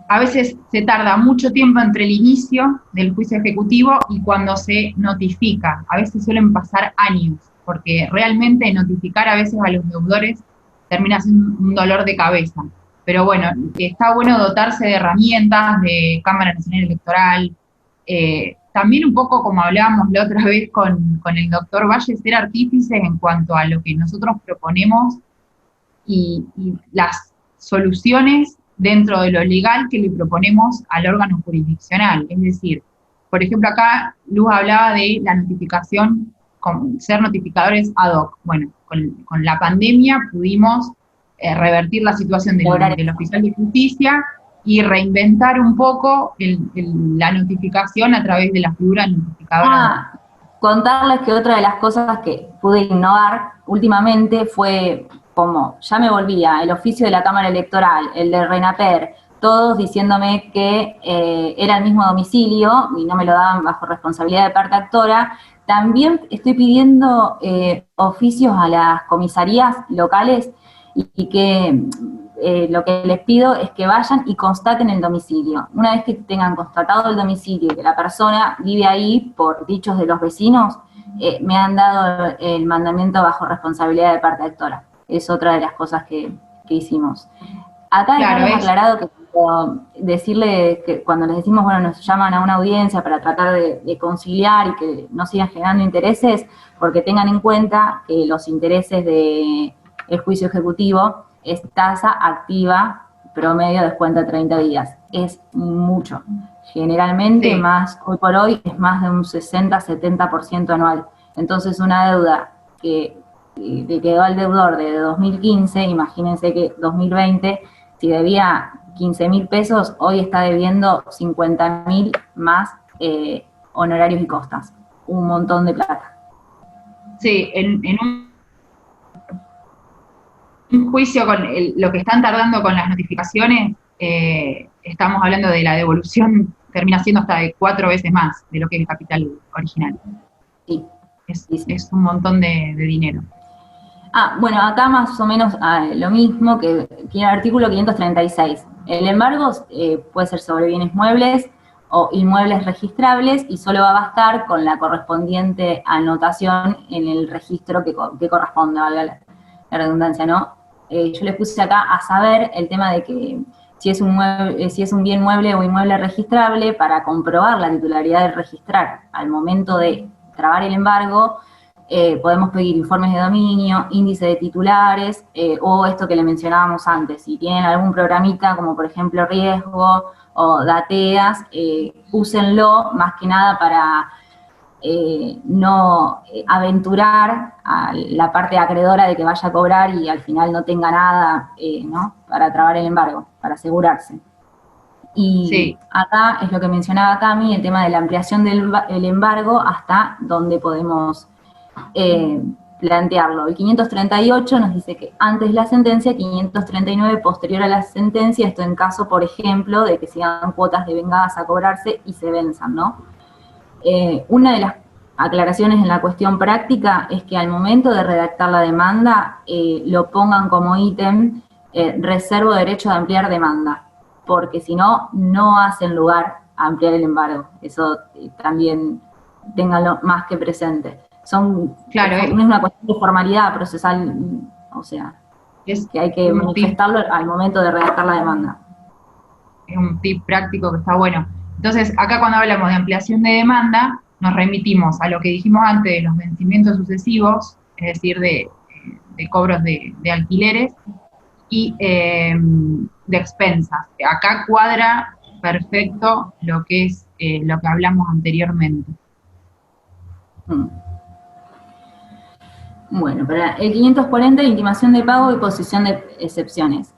a veces se tarda mucho tiempo entre el inicio del juicio ejecutivo y cuando se notifica. A veces suelen pasar años, porque realmente notificar a veces a los deudores termina siendo un dolor de cabeza. Pero bueno, está bueno dotarse de herramientas, de Cámara Nacional Electoral, también un poco como hablábamos la otra vez con el doctor Valle, ser artífices en cuanto a lo que nosotros proponemos y las soluciones dentro de lo legal que le proponemos al órgano jurisdiccional. Es decir, por ejemplo, acá Luz hablaba de la notificación, ser notificadores ad hoc. Bueno, con la pandemia pudimos revertir la situación del oficial de justicia y reinventar un poco la notificación a través de la figura notificadora. Contarles que otra de las cosas que pude innovar últimamente fue como ya me volvía el oficio de la Cámara Electoral, el de RENAPER, todos diciéndome que era el mismo domicilio y no me lo daban bajo responsabilidad de parte actora. También estoy pidiendo oficios a las comisarías locales y que lo que les pido es que vayan y constaten el domicilio. Una vez que tengan constatado el domicilio y que la persona vive ahí por dichos de los vecinos, me han dado el mandamiento bajo responsabilidad de parte actora. Es otra de las cosas que hicimos. Acá claro, hemos aclarado que decirle que cuando les decimos, bueno, nos llaman a una audiencia para tratar de conciliar y que no sigan generando intereses, porque tengan en cuenta que los intereses del juicio ejecutivo es tasa activa promedio descuenta 30 días. Es mucho. Generalmente, más hoy por hoy, es más de un 60-70% anual. Entonces, una deuda que le quedó al deudor de 2015, imagínense que 2020, si debía 15.000 pesos, hoy está debiendo 50.000 más honorarios y costas. Un montón de plata. Sí, en un juicio con lo que están tardando con las notificaciones, estamos hablando de la devolución, termina siendo hasta de 4 veces más de lo que es el capital original. Sí. Es un montón de dinero. Bueno, acá más o menos lo mismo que tiene el artículo 536. El embargo puede ser sobre bienes muebles o inmuebles registrables y solo va a bastar con la correspondiente anotación en el registro que corresponde, valga la redundancia, ¿no? Yo les puse acá a saber el tema de que si es un bien mueble o inmueble registrable, para comprobar la titularidad del registrar al momento de trabar el embargo, podemos pedir informes de dominio, índice de titulares, o esto que le mencionábamos antes, si tienen algún programita como por ejemplo Riesgo o Dateas, úsenlo más que nada para no aventurar a la parte acreedora de que vaya a cobrar y al final no tenga nada, ¿no? Para trabar el embargo, para asegurarse. Y acá es lo que mencionaba Cami, el tema de la ampliación del embargo hasta donde podemos plantearlo. El 538 nos dice que antes de la sentencia, 539 posterior a la sentencia, esto en caso, por ejemplo, de que sigan cuotas devengadas a cobrarse y se venzan, ¿no? Una de las aclaraciones en la cuestión práctica es que al momento de redactar la demanda, lo pongan como ítem, reservo derecho de ampliar demanda, porque si no, no hacen lugar a ampliar el embargo. Eso también ténganlo más que presente. Claro, no es una cuestión de formalidad procesal, o sea, es que hay que manifestarlo al momento de redactar la demanda. Es un tip práctico que está bueno. Entonces, acá cuando hablamos de ampliación de demanda, nos remitimos a lo que dijimos antes de los vencimientos sucesivos, es decir, de cobros de alquileres y de expensas. Acá cuadra perfecto lo que es lo que hablamos anteriormente. Bueno, para el 540, intimación de pago y posición de excepciones.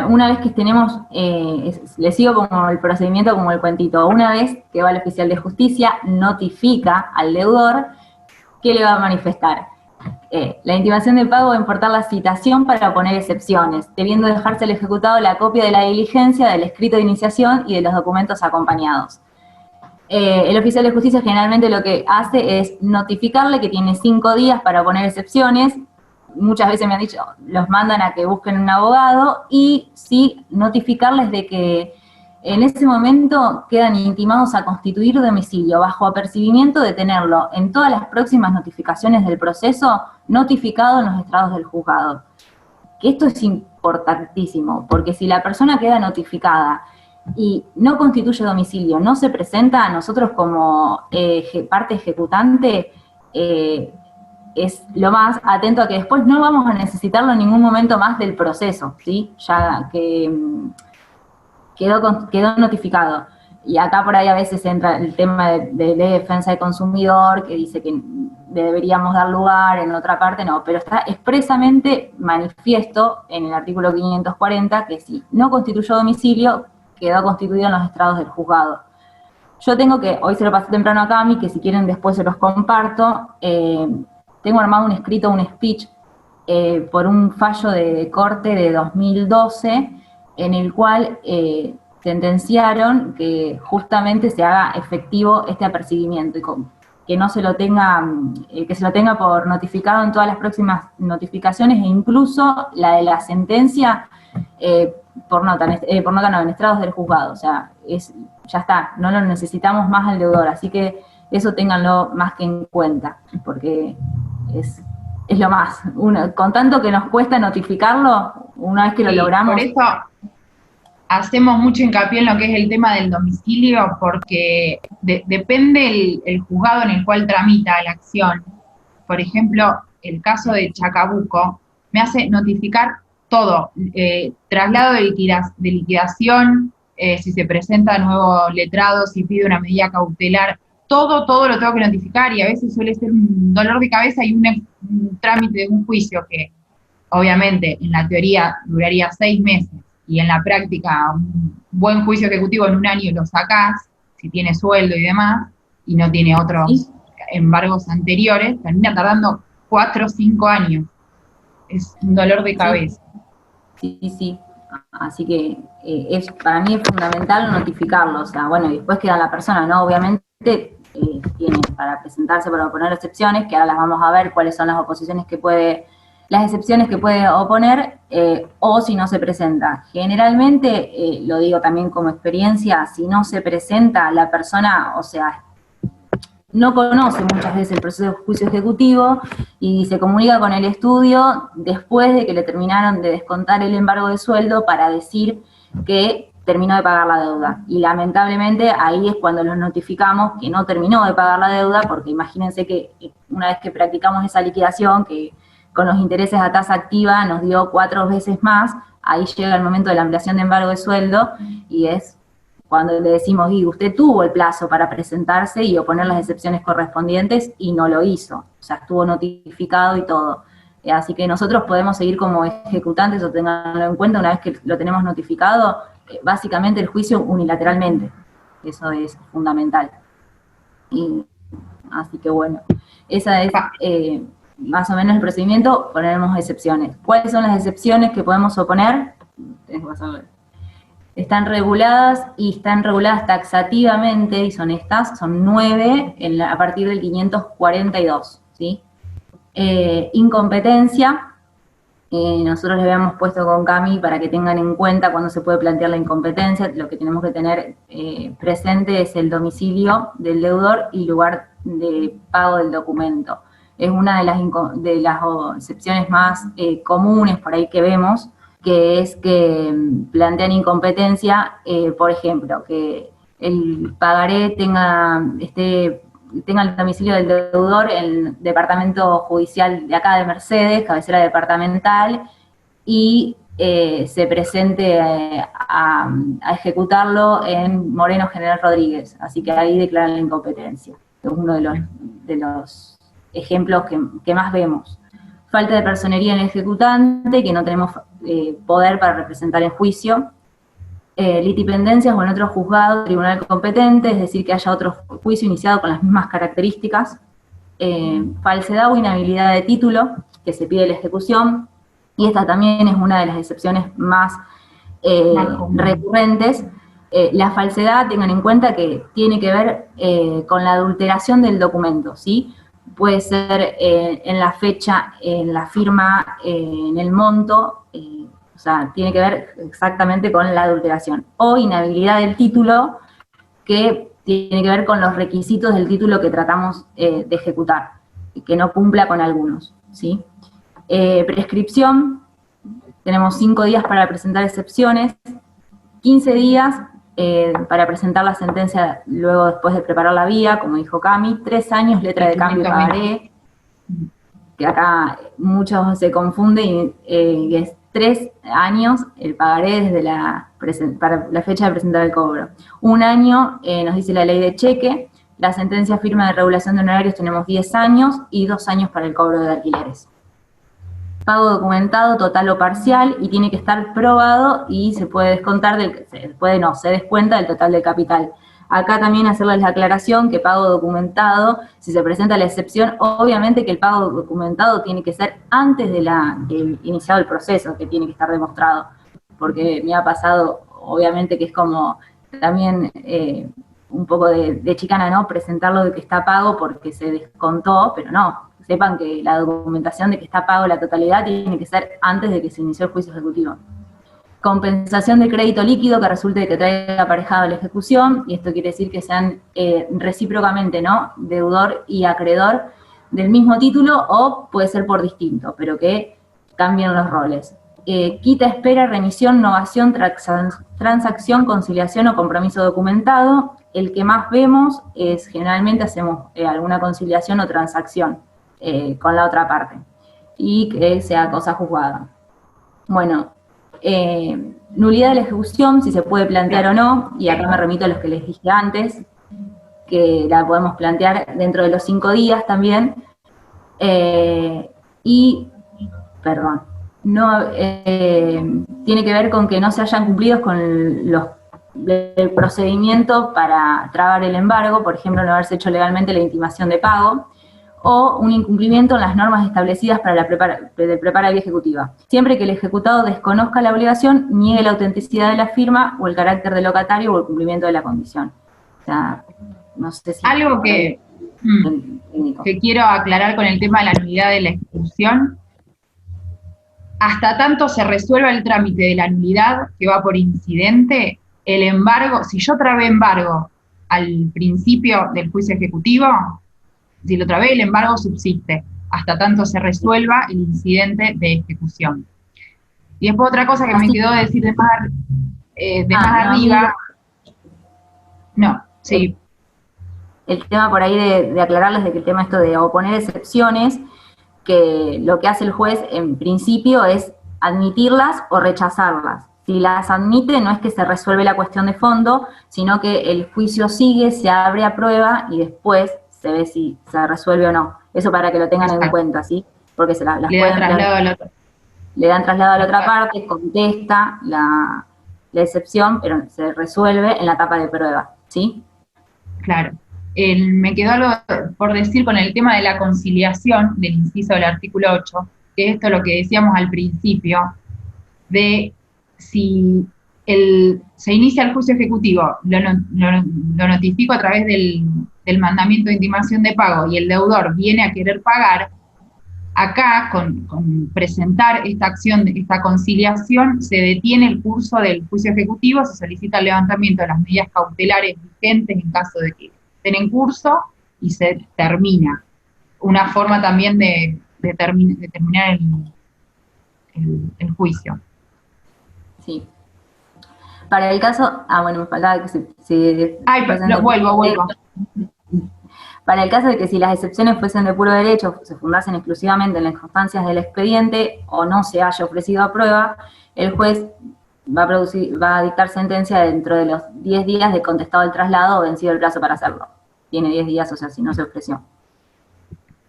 Una vez que tenemos, les sigo como el procedimiento, como el cuentito, una vez que va el oficial de justicia, notifica al deudor que le va a manifestar. La intimación de pago va a importar la citación para poner excepciones, debiendo dejarse al ejecutado la copia de la diligencia, del escrito de iniciación y de los documentos acompañados. El oficial de justicia generalmente lo que hace es notificarle que tiene 5 días para poner excepciones. Muchas veces me han dicho, los mandan a que busquen un abogado, y sí notificarles de que en ese momento quedan intimados a constituir domicilio bajo apercibimiento de tenerlo en todas las próximas notificaciones del proceso notificado en los estrados del juzgado. Que esto es importantísimo, porque si la persona queda notificada y no constituye domicilio, no se presenta, nosotros como parte ejecutante es lo más atento a que después no vamos a necesitarlo en ningún momento más del proceso, ¿sí? Ya que quedó notificado. Y acá por ahí a veces entra el tema de ley de defensa del consumidor, que dice que deberíamos dar lugar, en otra parte no, pero está expresamente manifiesto en el artículo 540 que si no constituyó domicilio, quedó constituido en los estrados del juzgado. Yo tengo que, hoy se lo pasé temprano a Cami, que si quieren después se los comparto, tengo armado un escrito, un speech, por un fallo de corte de 2012, en el cual sentenciaron que justamente se haga efectivo este apercibimiento y que no se lo tenga, que se lo tenga por notificado en todas las próximas notificaciones, e incluso la de la sentencia por nota no, en estrados del juzgado. O sea, ya está, no lo necesitamos más al deudor, así que eso ténganlo más que en cuenta, porque es lo más. Con tanto que nos cuesta notificarlo, una vez que lo logramos. Por eso hacemos mucho hincapié en lo que es el tema del domicilio, porque depende el juzgado en el cual tramita la acción. Por ejemplo, el caso de Chacabuco me hace notificar todo, traslado de liquidación, si se presenta nuevo letrado, si pide una medida cautelar, todo lo tengo que notificar, y a veces suele ser un dolor de cabeza y un trámite de un juicio que obviamente en la teoría duraría 6 meses, y en la práctica un buen juicio ejecutivo en un año lo sacás, si tiene sueldo y demás, y no tiene otros embargos anteriores, termina tardando 4 o 5 años. Es un dolor de cabeza. Sí. Así que para mí es fundamental notificarlo. O sea, bueno, y después queda la persona, ¿no? Obviamente tiene para presentarse, para oponer excepciones, que ahora las vamos a ver cuáles son las excepciones que puede oponer, o si no se presenta. Generalmente, lo digo también como experiencia, si no se presenta la persona, o sea, no conoce muchas veces el proceso de juicio ejecutivo y se comunica con el estudio después de que le terminaron de descontar el embargo de sueldo para decir que terminó de pagar la deuda. Y lamentablemente ahí es cuando los notificamos que no terminó de pagar la deuda, porque imagínense que una vez que practicamos esa liquidación, que con los intereses a tasa activa nos dio 4 veces más, ahí llega el momento de la ampliación de embargo de sueldo, y es cuando le decimos, y usted tuvo el plazo para presentarse y oponer las excepciones correspondientes, y no lo hizo. O sea, estuvo notificado y todo. Así que nosotros podemos seguir como ejecutantes, o tenganlo en cuenta, una vez que lo tenemos notificado, básicamente el juicio unilateralmente. Eso es fundamental. Así que bueno, esa es más o menos el procedimiento. Ponemos excepciones. ¿Cuáles son las excepciones que podemos oponer? Están reguladas, y están reguladas taxativamente, y son estas, son 9 a partir del 542, ¿sí? Incompetencia, nosotros le habíamos puesto con Cami para que tengan en cuenta cuando se puede plantear la incompetencia. Lo que tenemos que tener presente es el domicilio del deudor y lugar de pago del documento. Es una de las excepciones más comunes por ahí que vemos, que es que plantean incompetencia, por ejemplo, que el pagaré tenga el domicilio del deudor en el departamento judicial de acá de Mercedes, cabecera departamental, y se presente a ejecutarlo en Moreno General Rodríguez. Así que ahí declaran la incompetencia. Es uno de los ejemplos que más vemos. Falta de personería en el ejecutante, que no tenemos poder para representar en juicio. Litipendencias o en otro juzgado, tribunal competente, es decir, que haya otro juicio iniciado con las mismas características. Falsedad o inhabilidad de título, que se pide la ejecución, y esta también es una de las excepciones más recurrentes, La falsedad, tengan en cuenta que tiene que ver con la adulteración del documento, ¿sí? Puede ser en la fecha, en la firma, en el monto, o sea, tiene que ver exactamente con la adulteración. O inhabilidad del título, que tiene que ver con los requisitos del título que tratamos de ejecutar, que no cumpla con algunos, ¿sí? Prescripción, tenemos 5 días para presentar excepciones, 15 días para presentar la sentencia luego después de preparar la vía, como dijo Cami, 3 años letra de cambio y pagaré, que acá muchos se confunden, y es 3 años el pagaré desde para la fecha de presentar el cobro. 1 año, nos dice la ley de cheque, la sentencia firme de regulación de honorarios tenemos 10 años y 2 años para el cobro de alquileres. Pago documentado total o parcial y tiene que estar probado y se puede descontar se descuenta del total del capital. Acá también hacerles la aclaración que pago documentado, si se presenta la excepción, obviamente que el pago documentado tiene que ser antes de iniciado el proceso, que tiene que estar demostrado, porque me ha pasado, obviamente que es como también un poco de chicana, ¿no? Presentarlo de que está pago porque se descontó, pero no. Sepan que la documentación de que está pago la totalidad tiene que ser antes de que se inició el juicio ejecutivo. Compensación de crédito líquido que resulte de que traiga aparejado la ejecución, y esto quiere decir que sean recíprocamente, ¿no? Deudor y acreedor del mismo título, o puede ser por distinto, pero que cambien los roles. Quita, espera, remisión, novación, transacción, conciliación o compromiso documentado. El que más vemos es generalmente hacemos alguna conciliación o transacción con la otra parte, y que sea cosa juzgada. Bueno, nulidad de la ejecución, si se puede plantear o no, y acá me remito a los que les dije antes, que la podemos plantear dentro de los 5 días también, tiene que ver con que no se hayan cumplido con el procedimiento para trabar el embargo, por ejemplo, no haberse hecho legalmente la intimación de pago, o un incumplimiento en las normas establecidas para la prepara vía ejecutiva. Siempre que el ejecutado desconozca la obligación, niegue la autenticidad de la firma o el carácter del locatario o el cumplimiento de la condición. O sea, no sé si... Algo que quiero aclarar con el tema de la nulidad de la ejecución. Hasta tanto se resuelva el trámite de la nulidad, que va por incidente, el embargo, si yo trabé embargo al principio del juicio ejecutivo, si lo trabé, el embargo subsiste, hasta tanto se resuelva el incidente de ejecución. Y después otra cosa que me quedó de decir de más arriba, no, sí. El tema por ahí de aclararles de que el tema esto de oponer excepciones, que lo que hace el juez en principio es admitirlas o rechazarlas. Si las admite, no es que se resuelve la cuestión de fondo, sino que el juicio sigue, se abre a prueba y después se ve si se resuelve o no. Eso para que lo tengan en cuenta, ¿sí? Porque le dan traslado a la otra parte, contesta la excepción, pero se resuelve en la etapa de prueba, ¿sí? Claro. Me quedó algo por decir con el tema de la conciliación del inciso del artículo 8, que esto es lo que decíamos al principio, de si se inicia el juicio ejecutivo, lo notifico a través del mandamiento de intimación de pago y el deudor viene a querer pagar, acá con presentar esta acción, esta conciliación, se detiene el curso del juicio ejecutivo, se solicita el levantamiento de las medidas cautelares vigentes en caso de que estén en curso y se termina. Una forma también de terminar el juicio. Sí. Para el caso, bueno, me faltaba que vuelvo. Para el caso de que si las excepciones fuesen de puro derecho, se fundasen exclusivamente en las constancias del expediente o no se haya ofrecido a prueba, el juez va a dictar sentencia dentro de los 10 días de contestado el traslado o vencido el plazo para hacerlo. Tiene 10 días, o sea, si no se ofreció.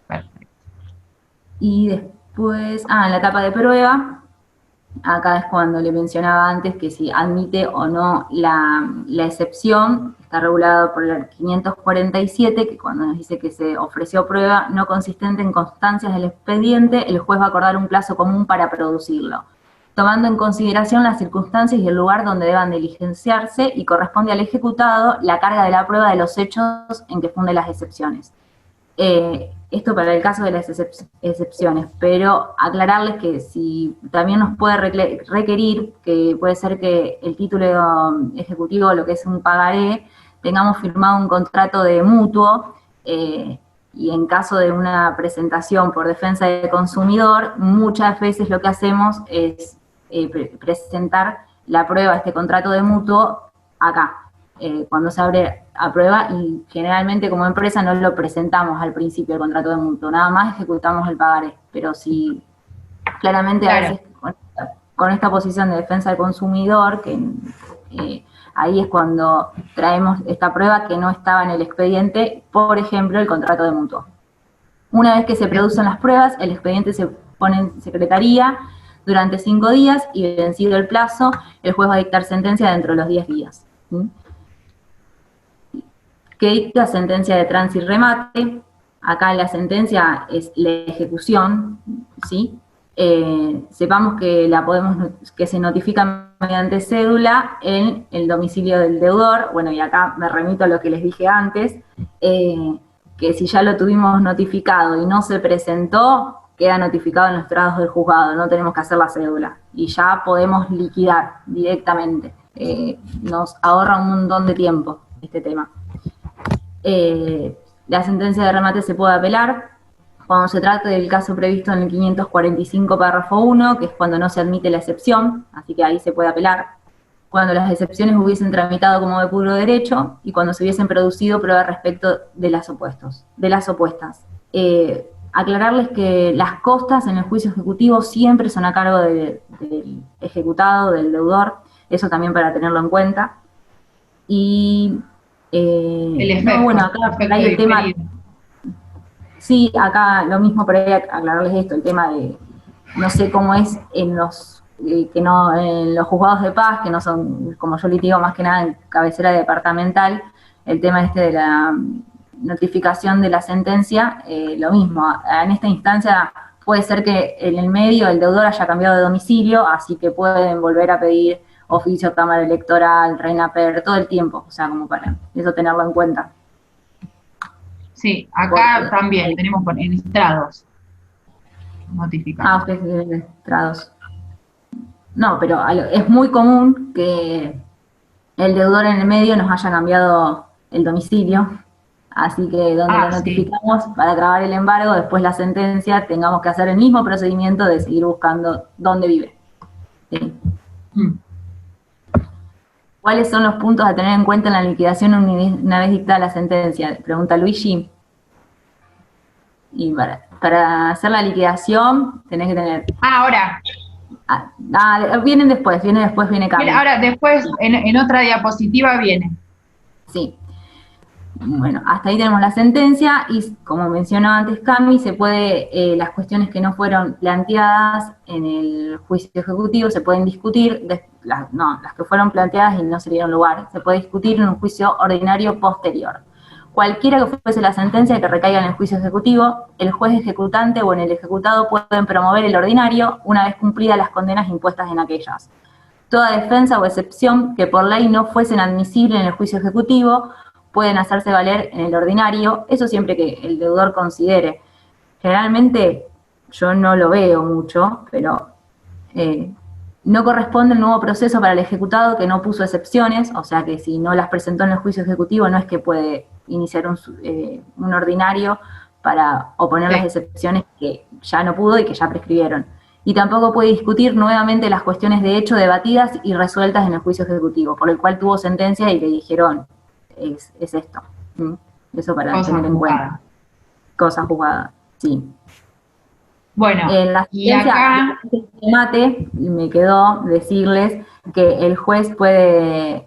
Perfecto. Y después, en la etapa de prueba, acá es cuando le mencionaba antes que si admite o no la excepción, está regulado por el 547, que cuando nos dice que se ofreció prueba no consistente en constancias del expediente, el juez va a acordar un plazo común para producirlo. tomando en consideración las circunstancias y el lugar donde deban diligenciarse, y corresponde al ejecutado la carga de la prueba de los hechos en que funde las excepciones. Esto para el caso de las excepciones, pero aclararles que si también nos puede requerir, que puede ser que el título ejecutivo, lo que es un pagaré, tengamos firmado un contrato de mutuo, y en caso de una presentación por defensa del consumidor, muchas veces lo que hacemos es presentar la prueba de este contrato de mutuo acá, cuando se abre a prueba, y generalmente como empresa no lo presentamos al principio el contrato de mutuo, nada más ejecutamos el pagaré, pero si claramente Claro. a veces con esta posición de defensa del consumidor, que ahí es cuando traemos esta prueba que no estaba en el expediente, por ejemplo, el contrato de mutuo. Una vez que se producen las pruebas, el expediente se pone en secretaría durante 5 días, y vencido el plazo, el juez va a dictar sentencia dentro de los 10 días. ¿Sí? Que dicta sentencia de tránsito y remate. Acá la sentencia es la ejecución, ¿sí? Sepamos que que se notifica mediante cédula en el domicilio del deudor. Bueno, y acá me remito a lo que les dije antes, que si ya lo tuvimos notificado y no se presentó, queda notificado en los estrados del juzgado, no tenemos que hacer la cédula, y ya podemos liquidar directamente. Nos ahorra un montón de tiempo este tema. La sentencia de remate se puede apelar cuando se trate del caso previsto en el 545 párrafo 1, que es cuando no se admite la excepción, así que ahí se puede apelar. Cuando las excepciones hubiesen tramitado como de puro derecho, y cuando se hubiesen producido pruebas respecto de las opuestas. Aclararles que las costas en el juicio ejecutivo siempre son a cargo del ejecutado, del deudor, eso también para tenerlo en cuenta. Y El efecto, bueno, acá hay el tema. Sí, acá lo mismo, pero hay que aclararles esto, el tema de, no sé cómo es en los en los juzgados de paz, que no son, como yo les digo, más que nada en cabecera departamental, el tema de la notificación de la sentencia, lo mismo. En esta instancia puede ser que en el medio el deudor haya cambiado de domicilio, así que pueden volver a pedir oficio, cámara electoral, RENAPER, todo el tiempo, o sea, como para eso tenerlo en cuenta. Sí, acá Porque, también tenemos en estrados notificados. ustedes tienen estrados. No, pero es muy común que el deudor en el medio nos haya cambiado el domicilio, así que donde lo notificamos para trabar el embargo, después la sentencia, tengamos que hacer el mismo procedimiento de seguir buscando dónde vive. ¿Sí? ¿Cuáles son los puntos a tener en cuenta en la liquidación una vez dictada la sentencia? Pregunta Luigi. Y para hacer la liquidación tenés que tener... Ahora. Viene después, viene Cami. Ahora, después, en otra diapositiva viene. Sí. Bueno, hasta ahí tenemos la sentencia, y como mencionó antes Cami, se puede, las cuestiones que no fueron planteadas en el juicio ejecutivo se pueden discutir, las que fueron planteadas y no se dieron lugar, se puede discutir en un juicio ordinario posterior. Cualquiera que fuese la sentencia que recaiga en el juicio ejecutivo, el juez ejecutante o en el ejecutado pueden promover el ordinario una vez cumplidas las condenas impuestas en aquellas. Toda defensa o excepción que por ley no fuesen admisibles en el juicio ejecutivo pueden hacerse valer en el ordinario, eso siempre que el deudor considere. Generalmente yo no lo veo mucho, pero no corresponde el nuevo proceso para el ejecutado que no puso excepciones, o sea que si no las presentó en el juicio ejecutivo no es que puede iniciar un ordinario para oponer las excepciones que ya no pudo y que ya prescribieron. Y tampoco puede discutir nuevamente las cuestiones de hecho debatidas y resueltas en el juicio ejecutivo, por el cual tuvo sentencia y le dijeron, es esto. ¿Sí? Eso para tener en cuenta. Cosa juzgada, sí. Bueno, en la sentencia de remate me quedó decirles que el juez puede,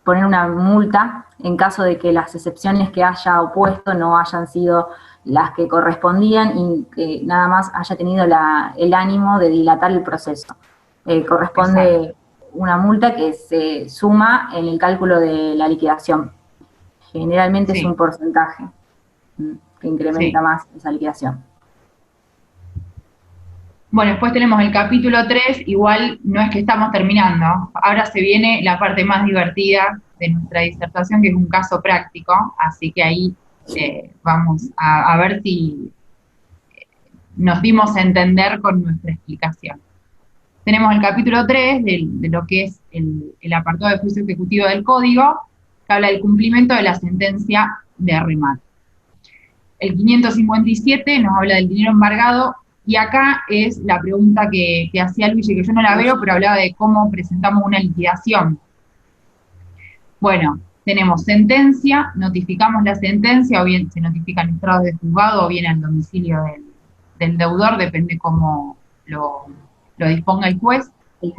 poner una multa en caso de que las excepciones que haya opuesto no hayan sido las que correspondían y que nada más haya tenido el ánimo de dilatar el proceso. Corresponde una multa que se suma en el cálculo de la liquidación. Generalmente es un porcentaje que incrementa más esa liquidación. Bueno, después tenemos el capítulo 3, igual no es que estamos terminando, ahora se viene la parte más divertida de nuestra disertación, que es un caso práctico, así que ahí vamos a ver si nos dimos a entender con nuestra explicación. Tenemos el capítulo 3 de lo que es el apartado de juicio ejecutivo del Código, que habla del cumplimiento de la sentencia de remate. El 557 nos habla del dinero embargado, y acá es la pregunta que hacía Luigi, que yo no la veo, pero hablaba de cómo presentamos una liquidación. Bueno, tenemos sentencia, notificamos la sentencia, o bien se notifica en estrados de juzgado, o bien al domicilio del deudor, depende cómo lo disponga el juez.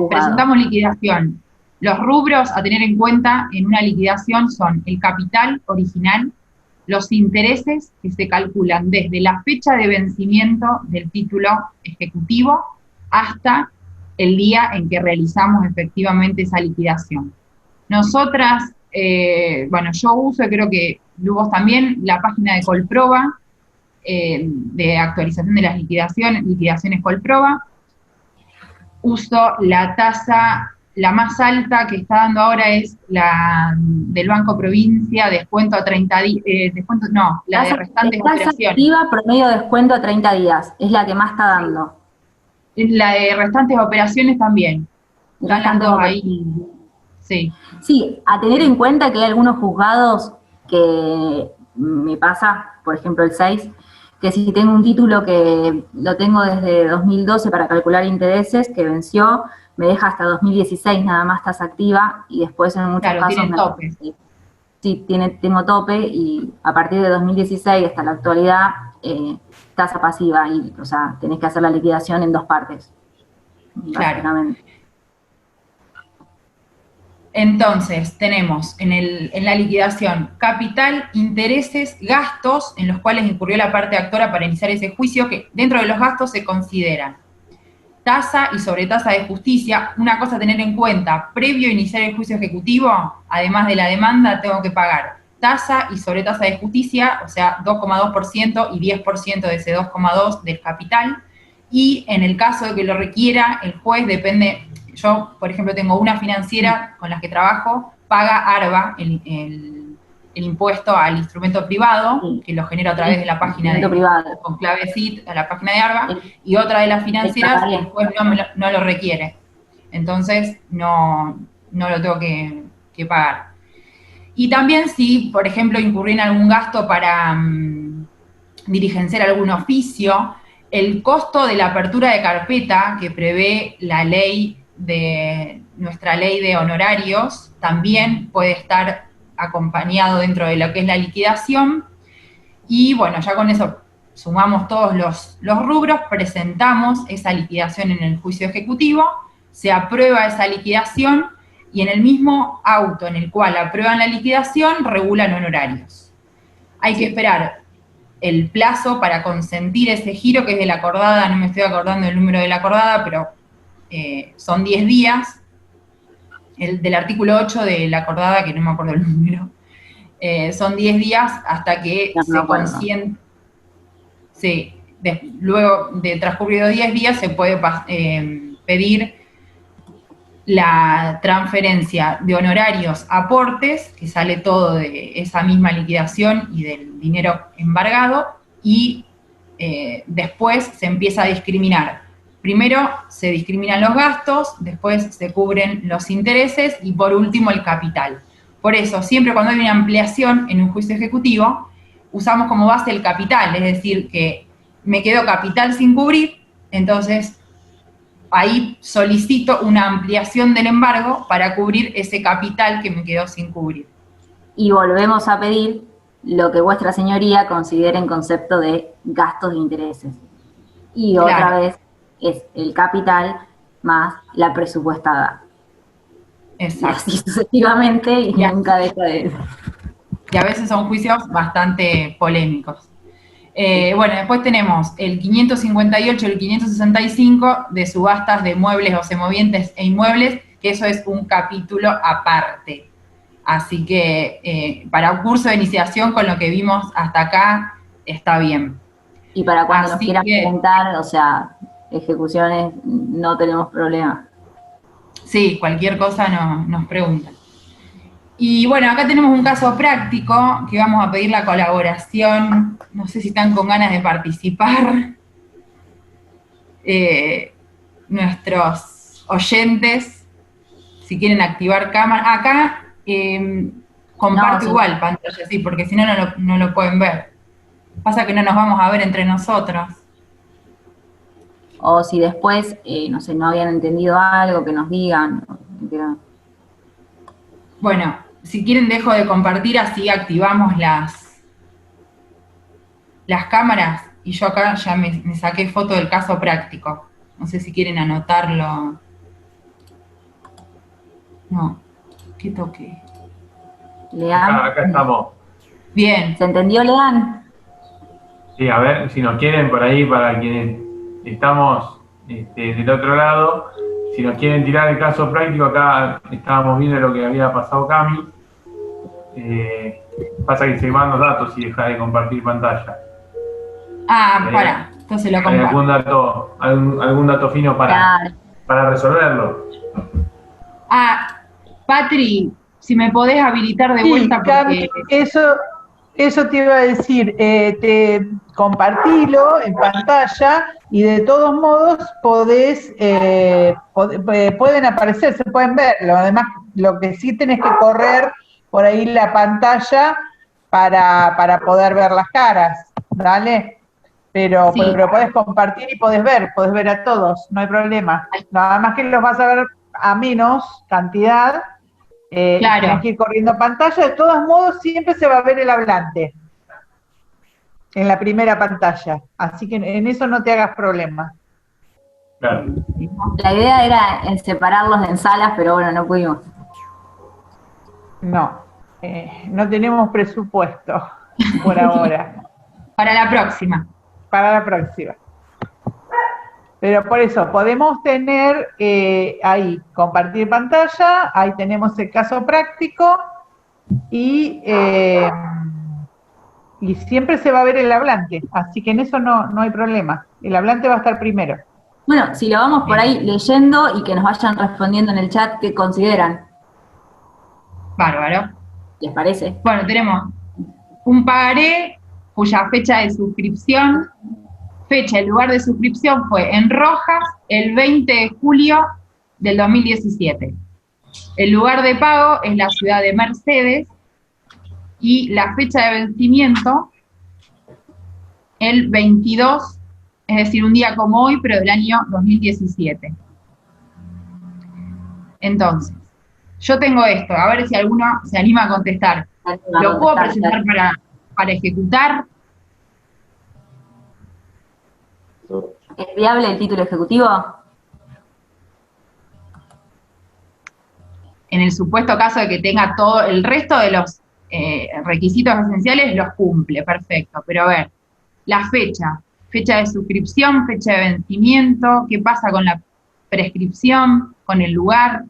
Presentamos liquidación. Los rubros a tener en cuenta en una liquidación son el capital original, los intereses que se calculan desde la fecha de vencimiento del título ejecutivo hasta el día en que realizamos efectivamente esa liquidación. Nosotras, bueno, yo uso, y creo que vos también, la página de Colproba, de actualización de las liquidaciones Colproba. Uso la tasa, la más alta que está dando ahora es la del Banco Provincia, descuento a 30 días, la de restantes operaciones. Tasa activa, promedio descuento a 30 días, es la que más está dando. La de restantes operaciones también. Están las dos ahí. Sí. Sí, a tener en cuenta que hay algunos juzgados que me pasa, por ejemplo el 6, que si tengo un título que lo tengo desde 2012 para calcular intereses, que venció, me deja hasta 2016 nada más tasa activa, y después en muchos casos... Tiene tope. Sí, tengo tope, y a partir de 2016 hasta la actualidad, tasa pasiva, y, o sea, tenés que hacer la liquidación en dos partes, básicamente. Claro. Entonces, tenemos en la liquidación capital, intereses, gastos en los cuales incurrió la parte actora para iniciar ese juicio, que dentro de los gastos se consideran tasa y sobretasa de justicia. Una cosa a tener en cuenta, previo a iniciar el juicio ejecutivo, además de la demanda, tengo que pagar tasa y sobretasa de justicia, o sea, 2,2% y 10% de ese 2,2% del capital, y en el caso de que lo requiera, el juez depende... Yo, por ejemplo, tengo una financiera con la que trabajo, paga ARBA, el impuesto al instrumento privado, que lo genera a través de la página de Conclave CIT, a la página de ARBA, y otra de las financieras, el juez no lo requiere. Entonces, no lo tengo que pagar. Y también si, por ejemplo, incurrí en algún gasto para diligenciar algún oficio, el costo de la apertura de carpeta que prevé la ley nuestra ley de honorarios también puede estar acompañado dentro de lo que es la liquidación. Y bueno, ya con eso sumamos todos los rubros, presentamos esa liquidación en el juicio ejecutivo, se aprueba esa liquidación, y en el mismo auto en el cual aprueban la liquidación regulan honorarios. Hay que esperar el plazo para consentir ese giro, que es de la acordada, no me estoy acordando del número de la acordada, pero son 10 días, el del artículo 8 de la acordada, que no me acuerdo el número, son 10 días hasta que se consiente. Sí, luego de transcurridos 10 días se puede pedir la transferencia de honorarios aportes, que sale todo de esa misma liquidación y del dinero embargado, y después se empieza a discriminar. Primero se discriminan los gastos, después se cubren los intereses y por último el capital. Por eso, siempre cuando hay una ampliación en un juicio ejecutivo, usamos como base el capital, es decir, que me quedó capital sin cubrir, entonces ahí solicito una ampliación del embargo para cubrir ese capital que me quedó sin cubrir. Y volvemos a pedir lo que vuestra señoría considere en concepto de gastos de intereses. Y otra vez es el capital más la presupuestada. Exacto. Y así sucesivamente, y nunca deja de... Y a veces son juicios bastante polémicos. Bueno, después tenemos el 558 y el 565 de subastas de muebles o semovientes e inmuebles, que eso es un capítulo aparte. Así que para un curso de iniciación, con lo que vimos hasta acá, está bien. Y para cuando nos quieran preguntar, o sea, ejecuciones no tenemos problema. Sí, cualquier cosa nos preguntan. Y bueno, acá tenemos un caso práctico que vamos a pedir la colaboración. No sé si están con ganas de participar. Nuestros oyentes, si quieren activar cámara. Acá comparto No, igual pantalla, sí, porque si no, no lo pueden ver. Pasa que no nos vamos a ver entre nosotros. O si después, no sé, no habían entendido algo, que nos digan. Bueno, si quieren dejo de compartir, así activamos las cámaras. Y yo acá ya me saqué foto del caso práctico. No sé si quieren anotarlo. No, ¿qué toqué? Lean. Acá estamos. Bien. ¿Se entendió, Lean? Sí, a ver, si nos quieren por ahí, para quienes estamos del otro lado, si nos quieren tirar el caso práctico, acá estábamos viendo lo que había pasado Cami. Pasa que se van los datos y deja de compartir pantalla. Para, entonces lo ¿Hay comparto. algún dato fino para resolverlo? Patri, si me podés habilitar de vuelta porque... Cami, eso te iba a decir, compartilo en pantalla y de todos modos pueden aparecer, se pueden ver. Además, lo que sí tenés que correr por ahí la pantalla para poder ver las caras, ¿vale? Pero podés compartir y podés ver a todos, no hay problema. Nada más que los vas a ver a menos cantidad. Claro. Tienes que ir corriendo pantalla. De todos modos, siempre se va a ver el hablante en la primera pantalla. Así que en eso no te hagas problema. Claro. La idea era separarlos en salas, pero bueno, no pudimos. No, no tenemos presupuesto por ahora. Para la próxima. Para la próxima. Pero por eso, podemos tener ahí, compartir pantalla, ahí tenemos el caso práctico y siempre se va a ver el hablante, así que en eso no hay problema, el hablante va a estar primero. Bueno, si lo vamos por ahí leyendo y que nos vayan respondiendo en el chat qué consideran. Bárbaro. ¿Les parece? Bueno, tenemos un pagaré cuya fecha de suscripción, el lugar de suscripción fue en Rojas el 20 de julio del 2017. El lugar de pago es la ciudad de Mercedes y la fecha de vencimiento el 22, es decir, un día como hoy, pero del año 2017. Entonces, yo tengo esto, a ver si alguno se anima a contestar. ¿Lo puedo presentar para ejecutar? ¿Es viable el título ejecutivo? En el supuesto caso de que tenga todo el resto de los requisitos esenciales, los cumple, perfecto. Pero a ver, la fecha de suscripción, fecha de vencimiento, qué pasa con la prescripción, con el lugar.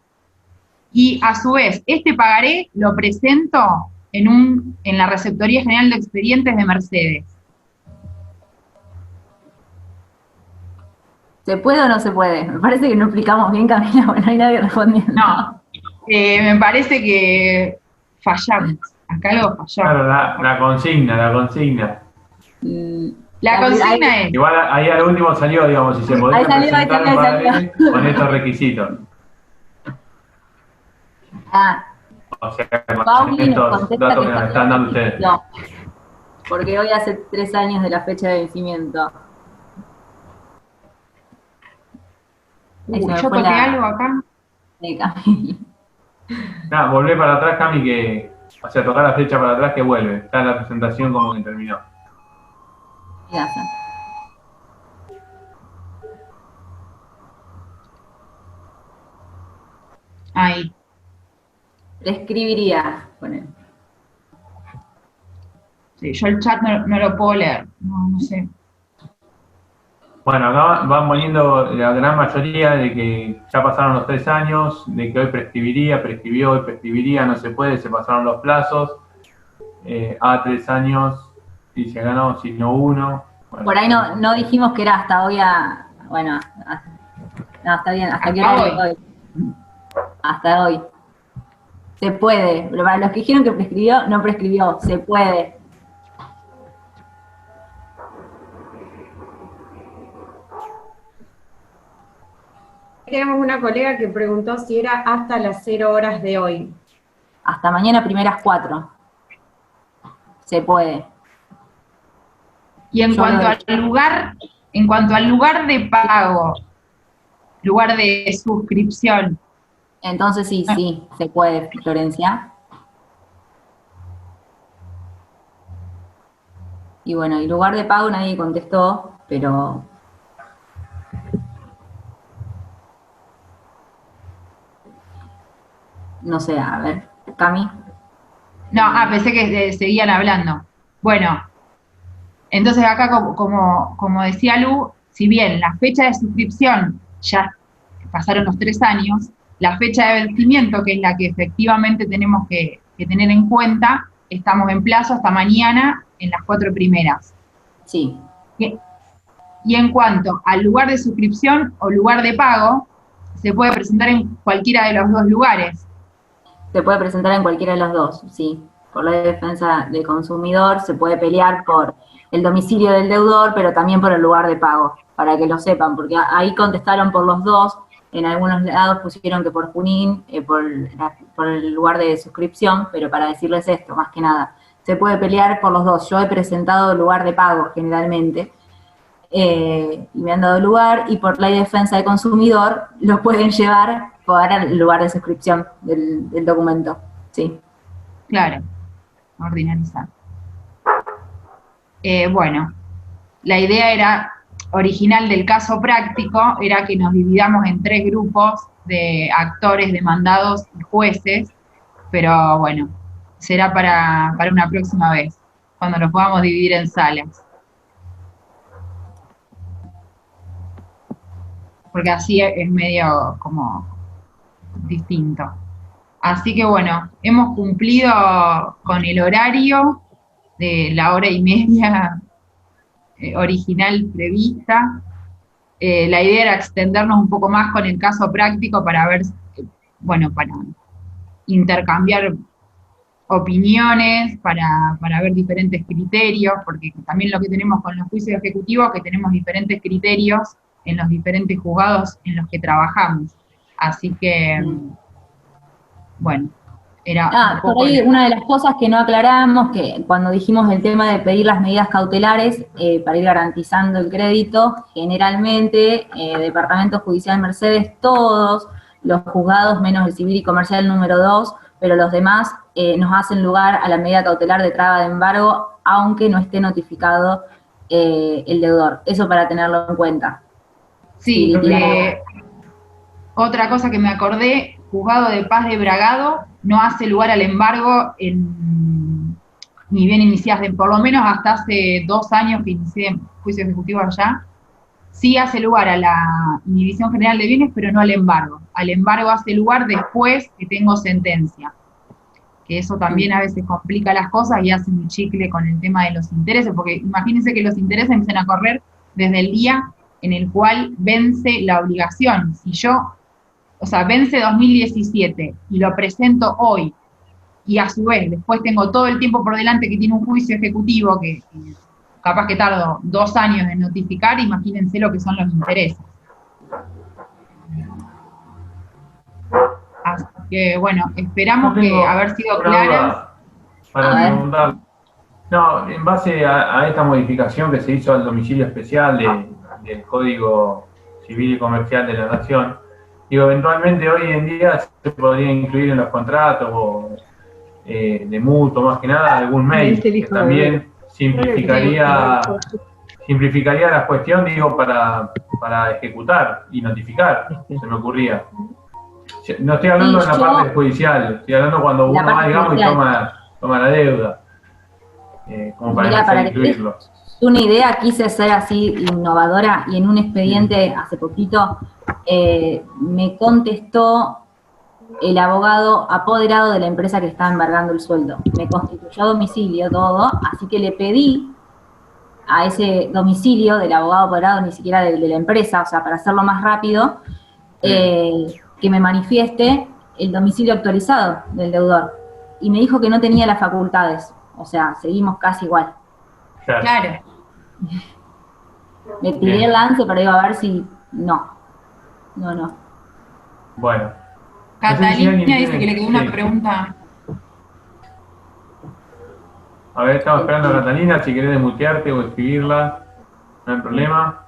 Y a su vez, este pagaré lo presento en la Receptoría General de Expedientes de Mercedes. ¿Se puede o no se puede? Me parece que no explicamos bien, Camila, porque no hay nadie respondiendo. No, me parece que fallamos. Acá algo falló. Claro, la consigna. La consigna es... Igual ahí al último salió, digamos, si se podía presentar un pagaré con estos requisitos. O sea, con estos datos que nos están dando ustedes. No, porque hoy hace 3 años de la fecha de vencimiento. ¿Yo toqué algo acá? Nada, volvé para atrás, Cami, o sea, tocar la flecha para atrás que vuelve. Está en la presentación como que terminó. Gracias. Ahí. Prescribiría, poner. Sí, yo el chat no lo puedo leer, no sé. Bueno, acá van poniendo la gran mayoría de que ya pasaron los 3 años, de que hoy prescribió, hoy prescribiría, no se puede, se pasaron los plazos. A 3 años, si se ganó, si no 1. Bueno, por ahí no dijimos que era hasta hoy a bueno, no, está bien, ¿hasta qué hora hoy? Hasta hoy. Se puede, pero para los que dijeron que prescribió, no prescribió, se puede. Tenemos una colega que preguntó si era hasta las 0 horas de hoy. Hasta mañana primeras 4. Se puede. Y en cuanto al lugar de pago, lugar de suscripción. Entonces sí, se puede, Florencia. Y bueno, y lugar de pago nadie contestó, pero... No sé, a ver, Cami. No, pensé que seguían hablando. Bueno, entonces acá como decía Lu, si bien la fecha de suscripción ya pasaron los 3 años, la fecha de vencimiento, que es la que efectivamente tenemos que tener en cuenta, estamos en plazo hasta mañana en las 4 primeras. Sí. Y en cuanto al lugar de suscripción o lugar de pago, se puede presentar en cualquiera de los 2 lugares. Se puede presentar en cualquiera de los 2, sí. Por la defensa del consumidor se puede pelear por el domicilio del deudor, pero también por el lugar de pago, para que lo sepan, porque ahí contestaron por los 2, en algunos lados pusieron que por Junín, por el lugar de suscripción, pero para decirles esto, más que nada, se puede pelear por los 2. Yo he presentado el lugar de pago generalmente, y me han dado lugar, y por ley de defensa del consumidor lo pueden llevar para el lugar de suscripción del documento, sí. Claro, ordinalizar. Bueno, la idea original del caso práctico era que nos dividamos en 3 grupos de actores, demandados y jueces, pero bueno, será para una próxima vez, cuando nos podamos dividir en salas. Porque así es medio como distinto. Así que bueno, hemos cumplido con el horario de la 1:30 original prevista. La idea era extendernos un poco más con el caso práctico para ver, bueno, para intercambiar opiniones, para ver diferentes criterios, porque también lo que tenemos con los juicios ejecutivos es que tenemos diferentes criterios en los diferentes juzgados en los que trabajamos. Así que, bueno, era por ahí una de las cosas que no aclaramos, que cuando dijimos el tema de pedir las medidas cautelares para ir garantizando el crédito, generalmente Departamento Judicial Mercedes, todos los juzgados, menos el civil y comercial número 2, pero los demás nos hacen lugar a la medida cautelar de traba de embargo, aunque no esté notificado el deudor. Eso para tenerlo en cuenta. Sí, otra cosa que me acordé, Juzgado de Paz de Bragado no hace lugar al embargo ni bien iniciadas, por lo menos hasta hace 2 años que inicié juicio ejecutivo allá, sí hace lugar a la inhibición general de bienes, pero no al embargo. Al embargo hace lugar después que tengo sentencia, que eso también a veces complica las cosas y hace un chicle con el tema de los intereses, porque imagínense que los intereses empiezan a correr desde el día en el cual vence la obligación. Si yo, vence 2017 y lo presento hoy, y a su vez después tengo todo el tiempo por delante que tiene un juicio ejecutivo que capaz que tardo 2 años en notificar, imagínense lo que son los intereses. Así que bueno, esperamos haber sido claras. Para preguntar. No, en base a esta modificación que se hizo al domicilio especial del Código Civil y Comercial de la Nación, digo, eventualmente hoy en día se podría incluir en los contratos o de mutuo, más que nada, algún mail, que también simplificaría la cuestión, digo, para ejecutar y notificar, se me ocurría. No estoy hablando de la parte judicial, estoy hablando cuando uno va, digamos, y toma la deuda, como para incluirlo. Una idea, quise ser así innovadora, y en un expediente hace poquito me contestó el abogado apoderado de la empresa que estaba embargando el sueldo. Me constituyó a domicilio todo, así que le pedí a ese domicilio del abogado apoderado, ni siquiera de la empresa, o sea, para hacerlo más rápido, que me manifieste el domicilio actualizado del deudor. Y me dijo que no tenía las facultades, o sea, seguimos casi igual. Claro. Me tiré el lance, pero iba a ver si... No. Bueno. Catalina No sé si dice que le quedó una pregunta. A ver, estamos esperando a Catalina, si querés desmutearte o escribirla, no hay problema.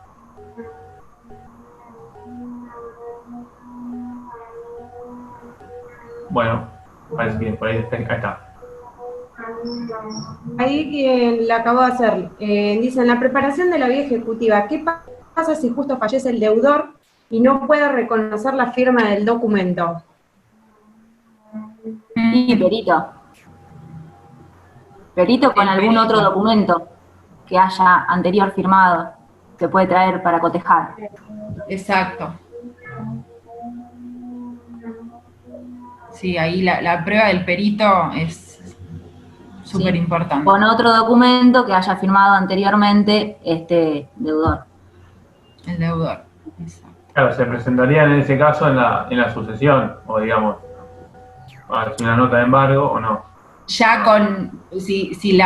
Bueno, parece que por ahí está. Ahí que la acabo de hacer. Dice, en la preparación de la vía ejecutiva, ¿qué pasa si justo fallece el deudor y no puede reconocer la firma del documento? Y perito con algún otro documento que haya anterior firmado, que puede traer para cotejar. Exacto. Sí, ahí la prueba del perito es súper importante. Con otro documento que haya firmado anteriormente este deudor. El deudor. Exacto. Claro, se presentaría en ese caso en la sucesión, o digamos, si una nota de embargo o no. Ya si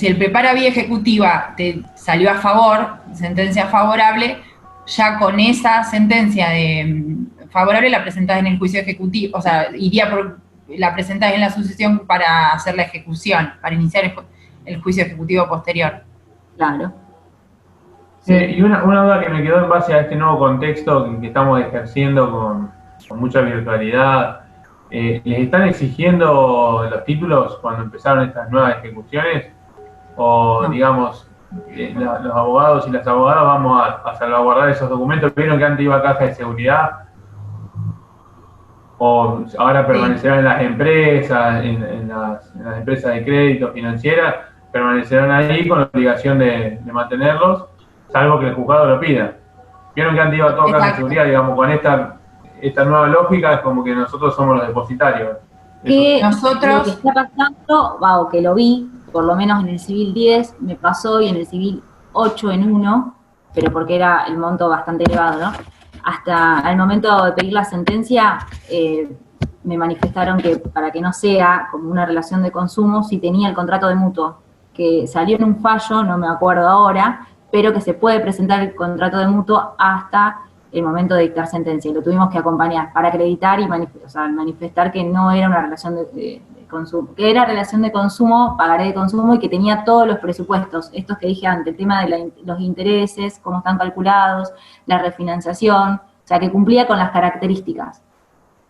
el prepara vía ejecutiva te salió a favor, sentencia favorable, ya con esa sentencia favorable la presentás en el juicio ejecutivo, o sea, la presentás en la sucesión para hacer la ejecución, para iniciar el juicio ejecutivo posterior. Claro. Y una duda que me quedó en base a este nuevo contexto que estamos ejerciendo con mucha virtualidad. ¿Les están exigiendo los títulos cuando empezaron estas nuevas ejecuciones? O, digamos, los abogados y las abogadas vamos a salvaguardar esos documentos? ¿Vieron que antes iba a caja de seguridad? ¿O ahora permanecerán en las empresas, en las empresas de crédito financieras? ¿Permanecerán ahí con la obligación de mantenerlos, salvo que el juzgado lo pida? ¿Vieron que antes iba a todo caja de seguridad? Digamos, con esta nueva lógica es como que nosotros somos los depositarios. Que nosotros... Lo que está pasando, o que lo vi, por lo menos en el civil 10, me pasó, y en el civil 8 en 1, pero porque era el monto bastante elevado, ¿no? Hasta el momento de pedir la sentencia, me manifestaron que para que no sea como una relación de consumo, si tenía el contrato de mutuo, que salió en un fallo, no me acuerdo ahora, pero que se puede presentar el contrato de mutuo hasta el momento de dictar sentencia, y lo tuvimos que acompañar para acreditar y manifestar que no era una relación de consumo, que era relación de consumo, pagaré de consumo, y que tenía todos los presupuestos, estos que dije antes, el tema de los intereses, cómo están calculados, la refinanciación, o sea, que cumplía con las características,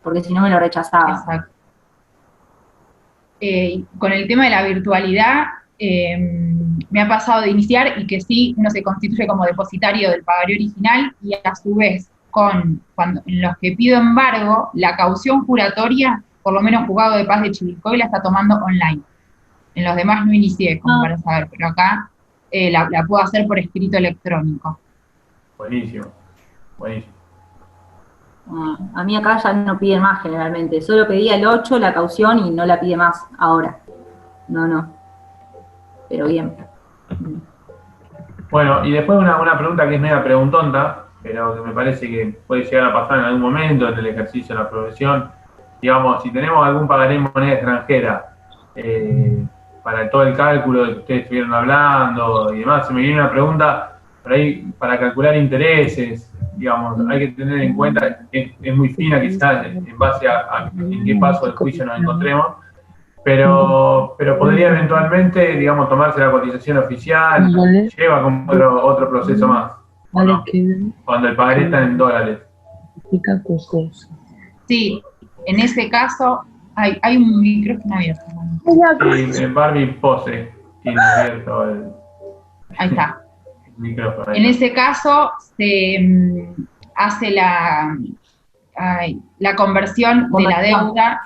porque si no me lo rechazaba. Exacto. Con el tema de la virtualidad, me ha pasado de iniciar y que sí, uno se constituye como depositario del pagario original, y a su vez, en los que pido embargo, la caución juratoria, por lo menos Juzgado de Paz de Chivilcoy la está tomando online. En los demás no inicié, como para saber, pero acá la puedo hacer por escrito electrónico. Buenísimo. A mí acá ya no piden más generalmente, solo pedía el 8, la caución, y no la pide más ahora. No. Pero bien. Bueno, y después una pregunta que es media preguntonta, pero que me parece que puede llegar a pasar en algún momento en el ejercicio de la profesión. Digamos, si tenemos algún pagaré en moneda extranjera, para todo el cálculo de que ustedes estuvieron hablando y demás, se me viene una pregunta por ahí para calcular intereses. Digamos, hay que tener en cuenta, es muy fina quizás en base a en qué paso del juicio nos encontremos, pero podría eventualmente, digamos, tomarse la cotización oficial, lleva como otro proceso más, ¿no? Cuando el pagaré está en dólares. Sí, en ese caso, hay un micrófono abierto. Sí, Barbie Pose tiene abierto el micrófono. En ese caso se hace la conversión de la deuda,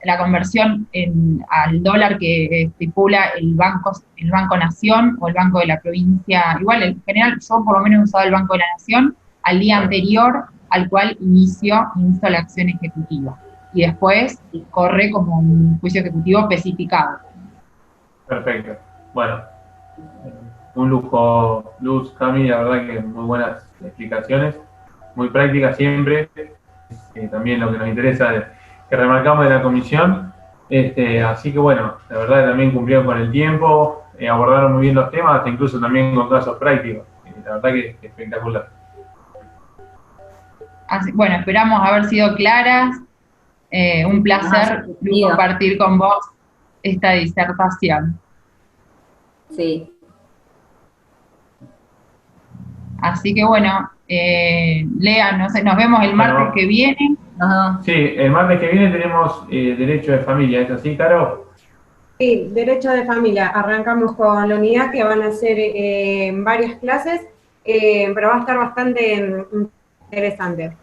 la conversión al dólar que estipula el Banco Nación o el Banco de la Provincia. Igual, en general, yo por lo menos he usado el Banco de la Nación al día anterior al cual inicio la acción ejecutiva. Y después corre como un juicio ejecutivo especificado. Perfecto. Bueno. un lujo, Luz, Cami, la verdad que muy buenas explicaciones, muy prácticas siempre, también lo que nos interesa, que remarcamos de la comisión. Así que bueno, la verdad que también cumplieron con el tiempo, abordaron muy bien los temas, hasta incluso también con casos prácticos. La verdad que espectacular. Bueno, esperamos haber sido claras. Un placer compartir con vos esta disertación. Sí. Así que bueno, Lea, nos vemos el martes que viene. Sí, el martes que viene tenemos Derecho de Familia, ¿es así, Caro? Sí, Derecho de Familia. Arrancamos con la unidad que van a ser varias clases, pero va a estar bastante interesante.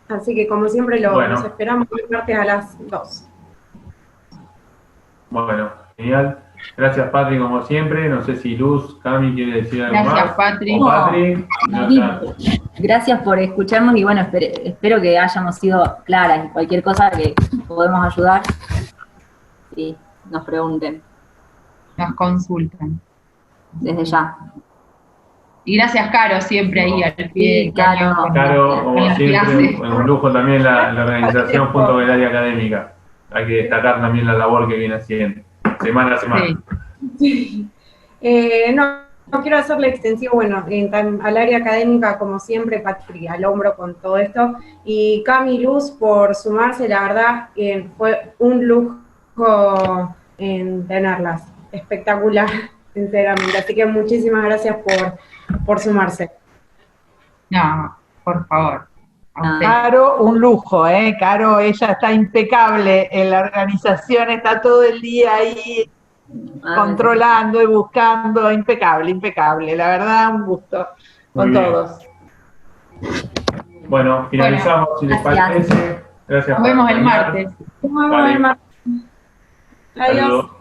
Así que como siempre los esperamos el martes a las 2. Bueno, genial. Gracias, Patri, como siempre. No sé si Luz, Cami quiere decir algo más. Gracias, Patri. Gracias por escucharnos y bueno, espero que hayamos sido claras y cualquier cosa que podemos ayudar, sí, nos pregunten. Nos consultan. Desde ya. Y gracias, Caro, siempre ahí al pie. Sí, Caro, como siempre, un lujo también la organización junto con el área académica. Hay que destacar también la labor que viene haciendo, semana a semana. Sí. No quiero hacerle extensivo, bueno, al área académica, como siempre, Patri, al hombro con todo esto. Y Cami, Luz, por sumarse, la verdad, fue un lujo tenerlas. Espectacular, sinceramente. Así que muchísimas gracias por sumarse. No, por favor. Caro, un lujo, Caro, ella está impecable en la organización, está todo el día ahí controlando y buscando, impecable, la verdad, un gusto con todos. Bueno, finalizamos, si les parece. Gracias. Nos vemos el martes. Nos vemos el martes. Adiós.